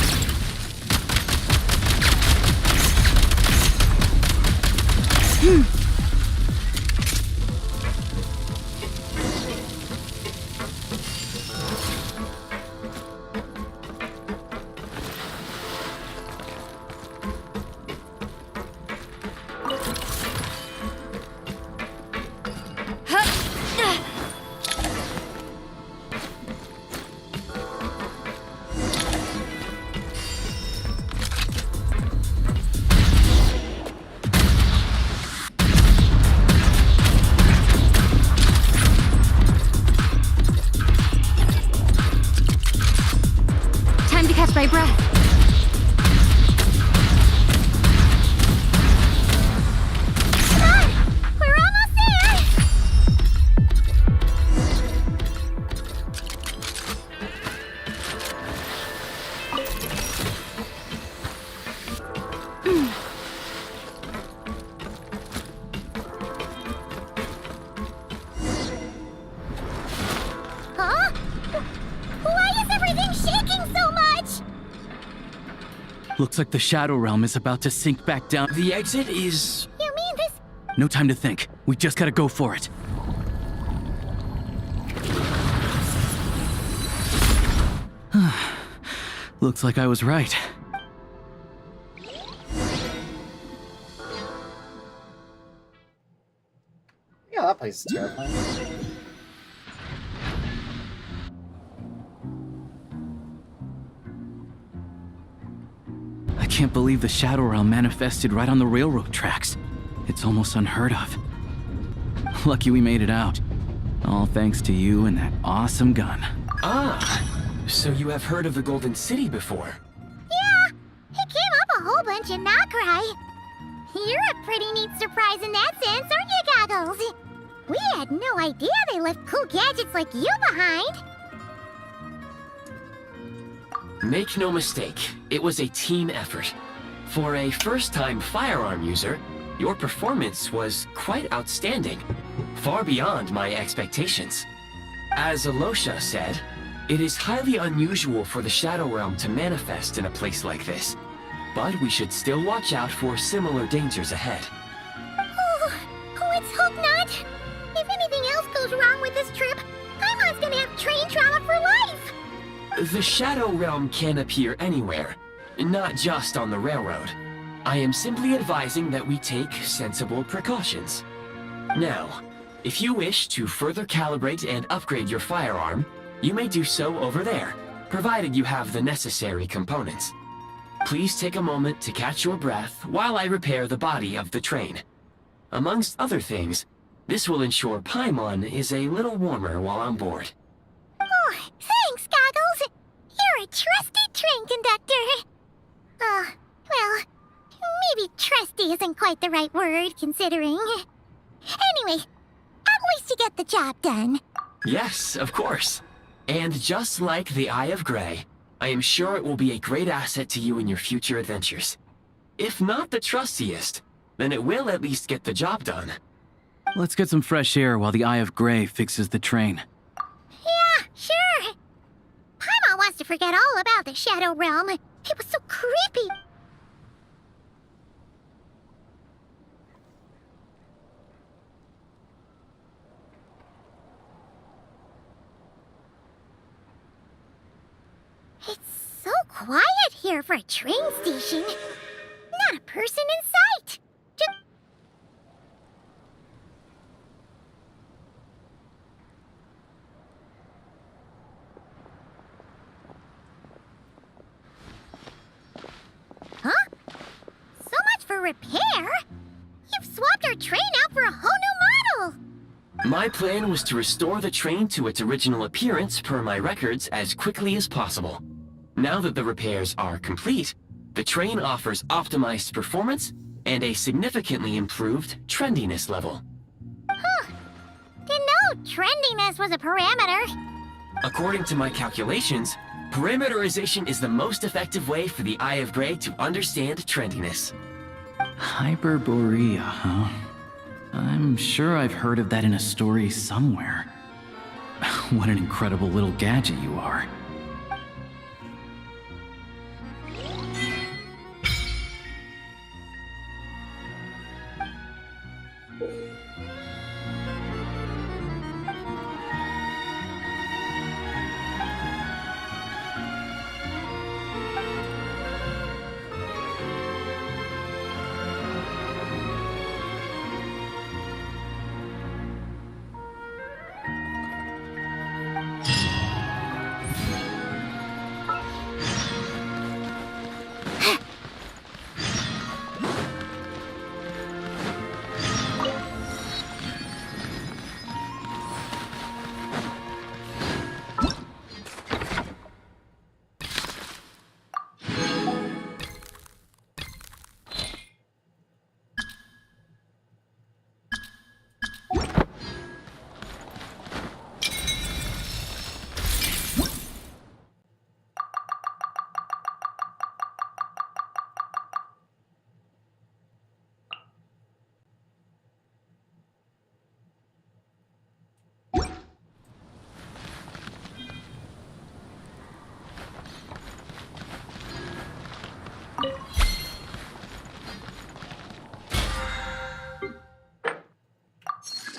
Time to catch my breath. Come on! We're almost there! Huh? Why is everything shaking so much? Looks like the Shadow Realm is about to sink back down. The exit is... You mean this? No time to think. We just gotta go for it. Looks like I was right. Yeah, that place is terrifying. I can't believe the Shadow Realm manifested right on the railroad tracks. It's almost unheard of. Lucky we made it out. All thanks to you and that awesome gun. Ah, so you have heard of the Golden City before? Yeah, it came up a whole bunch in Nocrai. You're a pretty neat surprise in that sense, aren't you, Goggles? We had no idea they left cool gadgets like you behind. Make no mistake, it was a team effort. For a first-time firearm user, your performance was quite outstanding, far beyond my expectations. As Alosha said, it is highly unusual for the Shadow Realm to manifest in a place like this, but we should still watch out for similar dangers ahead. Oh, let's hope not. If anything else goes wrong with this trip, Paimon's gonna have train trauma for life. The Shadow Realm can appear anywhere, not just on the railroad. I am simply advising that we take sensible precautions. Now, if you wish to further calibrate and upgrade your firearm, you may do so over there, provided you have the necessary components. Please take a moment to catch your breath while I repair the body of the train. Amongst other things, this will ensure Paimon is a little warmer while on board. Oh, thanks, Goggles. You're a trusty train conductor. Well, maybe trusty isn't quite the right word, considering. Anyway, at least you get the job done. Yes, of course. And just like the Eye of Grey, I am sure it will be a great asset to you in your future adventures. If not the trustiest, then it will at least get the job done. Let's get some fresh air while the Eye of Grey fixes the train. Yeah, sure. Paimon wants to forget all about the Shadow Realm. It was so creepy. It's so quiet here for a train station. Not a person in sight. Huh? So much for repair? You've swapped our train out for a whole new model! My plan was to restore the train to its original appearance per my records as quickly as possible. Now that the repairs are complete, the train offers optimized performance and a significantly improved trendiness level. Huh. Didn't know trendiness was a parameter. According to my calculations, parameterization is the most effective way for the Eye of Grey to understand trendiness. Hyperborea, huh? I'm sure I've heard of that in a story somewhere. What an incredible little gadget you are.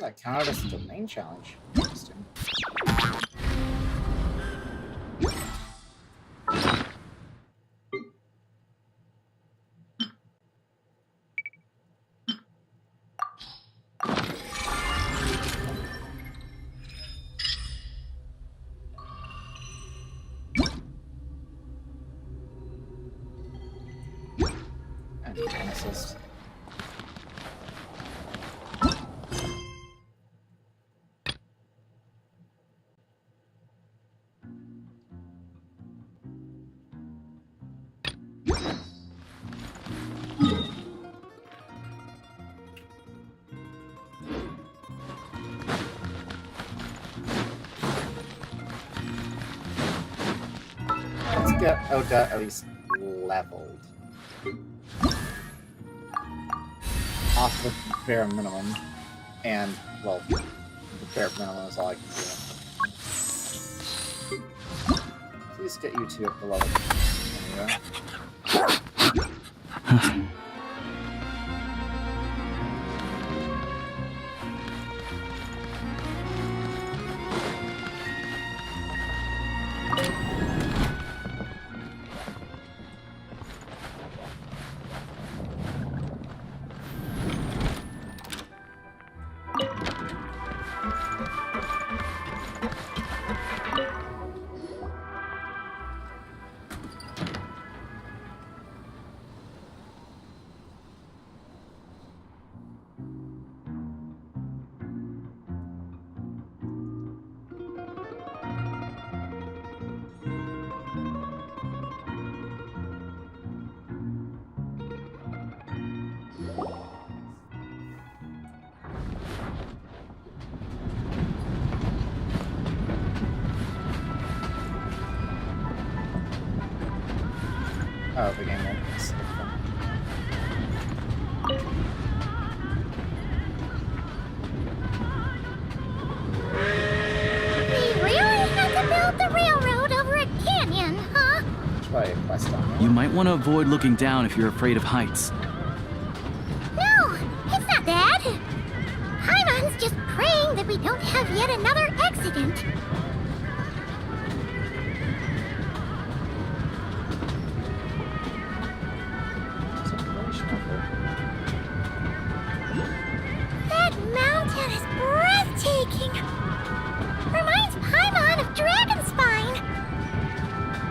That counted as a domain challenge. Interesting. And an assist. Get Odette at least leveled. Off the bare minimum. And, well, the bare minimum is all I can do. Please get you two up the level. There you go. Oh, the game won't miss. We really had to build the railroad over a canyon, huh? Try a quest on it. You might want to avoid looking down if you're afraid of heights. No, it's not that. Paimon's just praying that we don't have yet another accident. That mountain is breathtaking. Reminds Paimon of Dragonspine.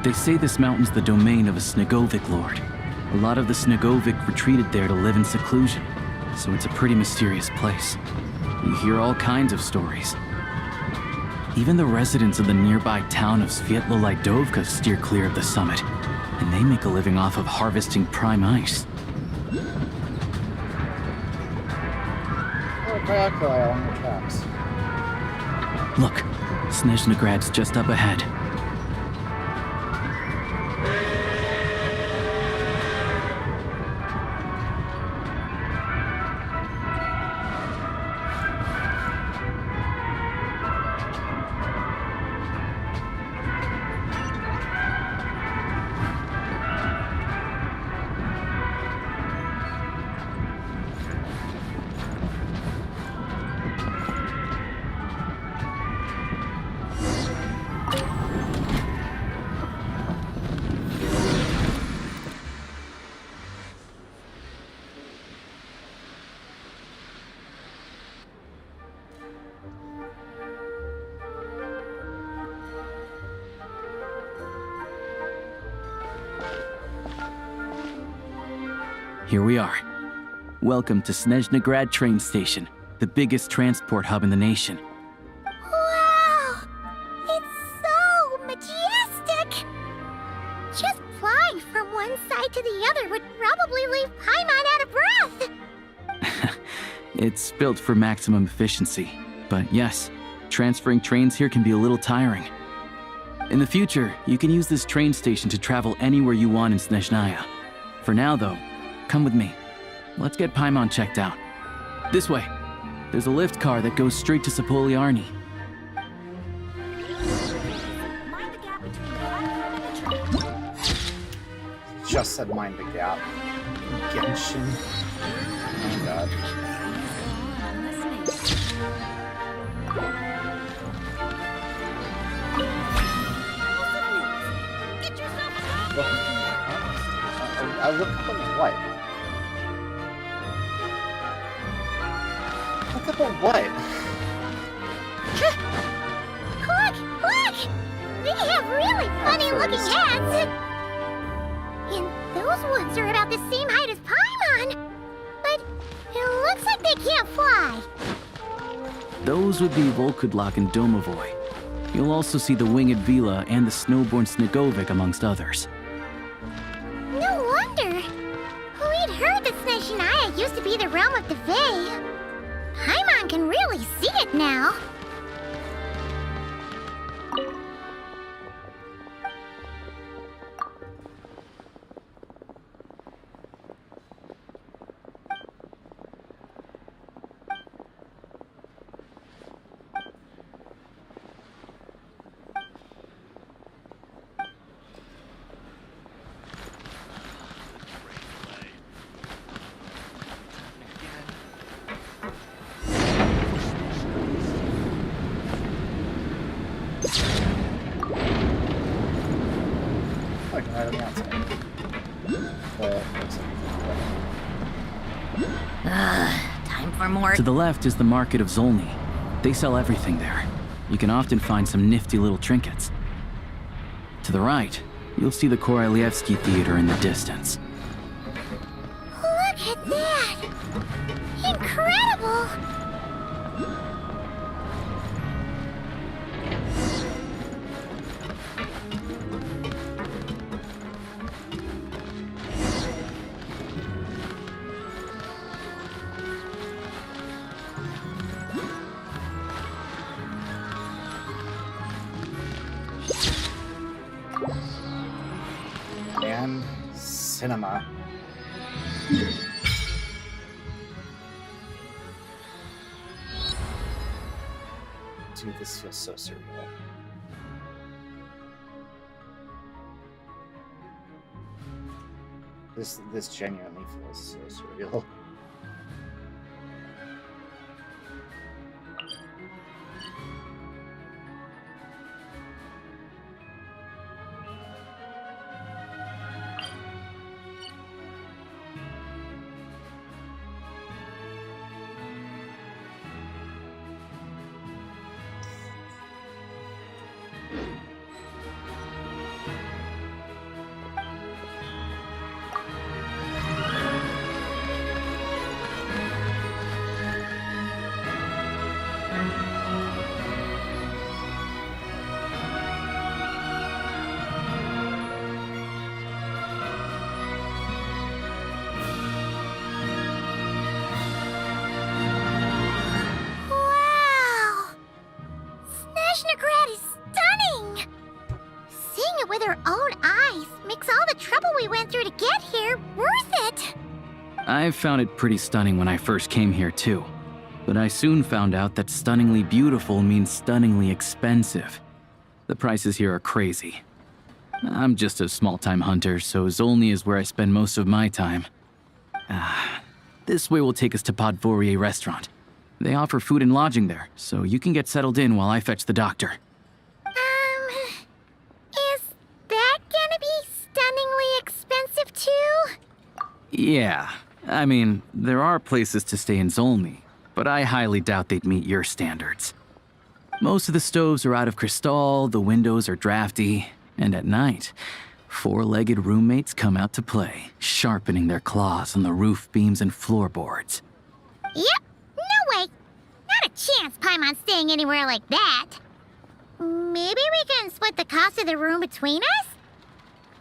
They say this mountain's the domain of a Snegovic lord. A lot of the Snegovic retreated there to live in seclusion, so it's a pretty mysterious place. You hear all kinds of stories. Even the residents of the nearby town of Svietlo-Lidovka steer clear of the summit, and they make a living off of harvesting prime ice. Oh, Kayako along the tracks. Look, SNEZHNAGrad's just up ahead. Here we are. Welcome to SNEZHNAGrad train station, the biggest transport hub in the nation. Wow! It's so majestic! Just flying from one side to the other would probably leave Paimon out of breath! It's built for maximum efficiency, but yes, transferring trains here can be a little tiring. In the future, you can use this train station to travel anywhere you want in SNEZHNAYA. For now, though, come with me. Let's get Paimon checked out. This way. There's a lift car that goes straight to Sapoliarni. Just said mind the gap. Genshin. Oh my god. I look up on what? Look up on what? Look! They have really funny-looking hats! And those ones are about the same height as Paimon! But it looks like they can't fly! Those would be Volkudlak and Domovoy. You'll also see the winged Vila and the snowborn Snegovic amongst others. No wonder! We'd heard that SNEZHNAYA used to be the realm of the Fae. Paimon can really see it now. Right on the outside. Time for more. To the left is the Market of Zolny. They sell everything there. You can often find some nifty little trinkets. To the right, you'll see the Korolyevsky Theater in the distance. Look at that! Incredible! cinema. Dude, this feels so surreal. This genuinely feels so surreal. I found it pretty stunning when I first came here too, but I soon found out that stunningly beautiful means stunningly expensive. The prices here are crazy. I'm just a small-time hunter, so Zolny is where I spend most of my time. This way will take us to Podvorier restaurant. They offer food and lodging there, so you can get settled in while I fetch the doctor. Is that gonna be stunningly expensive too? Yeah. I mean, there are places to stay in Zolny, but I highly doubt they'd meet your standards. Most of the stoves are out of crystal, the windows are drafty, and at night, four-legged roommates come out to play, sharpening their claws on the roof beams and floorboards. Yep, no way. Not a chance Paimon's staying anywhere like that. Maybe we can split the cost of the room between us?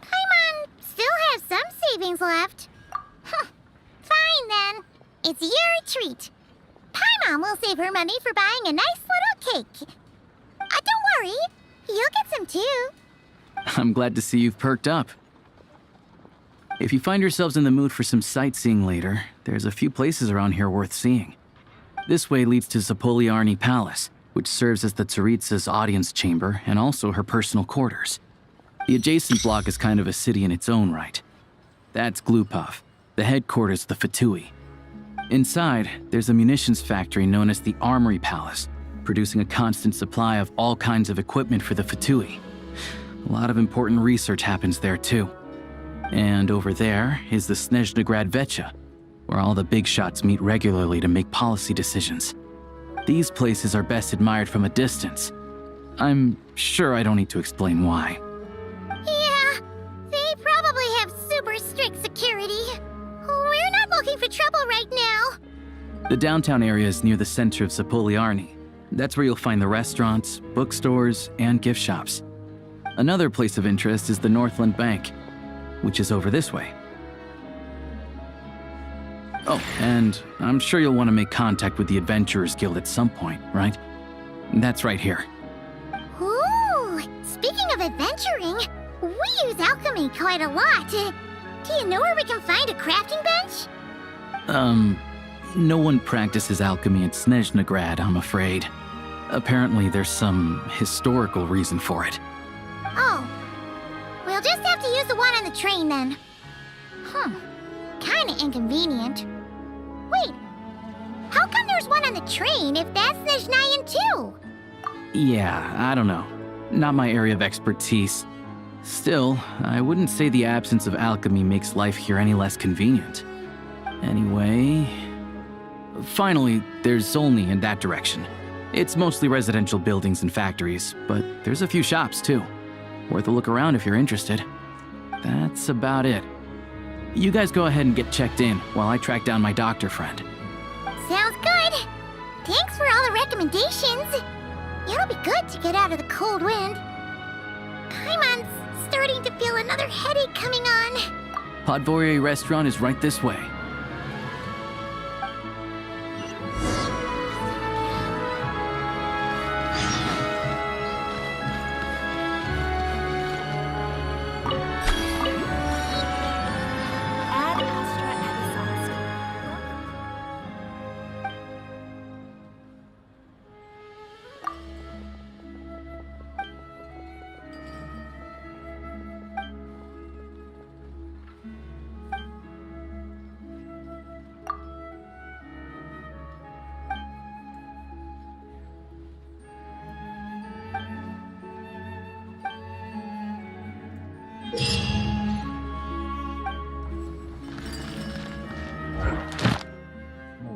Paimon still has some savings left. Fine then. It's your treat. Paimon will save her money for buying a nice little cake. Don't worry, you'll get some too. I'm glad to see you've perked up. If you find yourselves in the mood for some sightseeing later, there's a few places around here worth seeing. This way leads to Zapoliarny Palace, which serves as the Tsaritsa's audience chamber and also her personal quarters. The adjacent block is kind of a city in its own right. That's Glupov, the headquarters of the Fatui. Inside, there's a munitions factory known as the Armory Palace, producing a constant supply of all kinds of equipment for the Fatui. A lot of important research happens there too. And over there is the SNEZHNAYA Vecha, where all the big shots meet regularly to make policy decisions. These places are best admired from a distance. I'm sure I don't need to explain why. Yeah, they probably have super strict security. We're not looking for trouble right now. The downtown area is near the center of Zapoliarny. That's where you'll find the restaurants, bookstores, and gift shops. Another place of interest is the Northland Bank, which is over this way. Oh, and I'm sure you'll want to make contact with the Adventurers Guild at some point, right? That's right here. Ooh, speaking of adventuring, we use alchemy quite a lot. Do you know where we can find a crafting bench? No one practices alchemy at SNEZHNAYA, I'm afraid. Apparently there's some historical reason for it. Oh, we'll just have to use the one on the train then. Kinda inconvenient. Wait, how come there's one on the train if that's SNEZHNAYA too? Yeah, I don't know. Not my area of expertise. Still, I wouldn't say the absence of alchemy makes life here any less convenient. Anyway... Finally, there's Zolny in that direction. It's mostly residential buildings and factories, but there's a few shops too. Worth a look around if you're interested. That's about it. You guys go ahead and get checked in while I track down my doctor friend. Sounds good. Thanks for all the recommendations. It'll be good to get out of the cold wind. Paimon's starting to feel another headache coming on. Podvorier restaurant is right this way.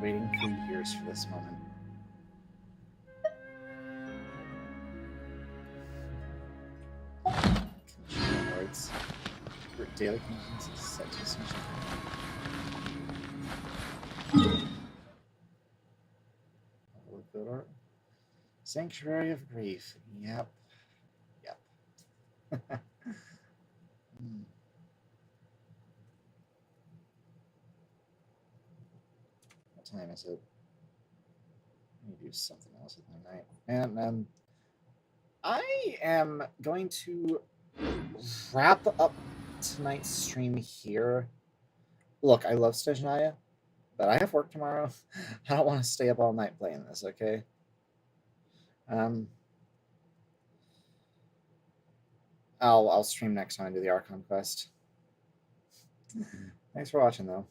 been waiting for years for this moment. Words. For daily conditions set to essential. Sanctuary of Grief. Yep. Yep. What time is it? Let me do something else with my night. And I am going to wrap up tonight's stream here. Look, I love SNEZHNAYA, but I have work tomorrow. I don't want to stay up all night playing this, okay? I'll stream next time I do the Archon quest. Thanks for watching, though.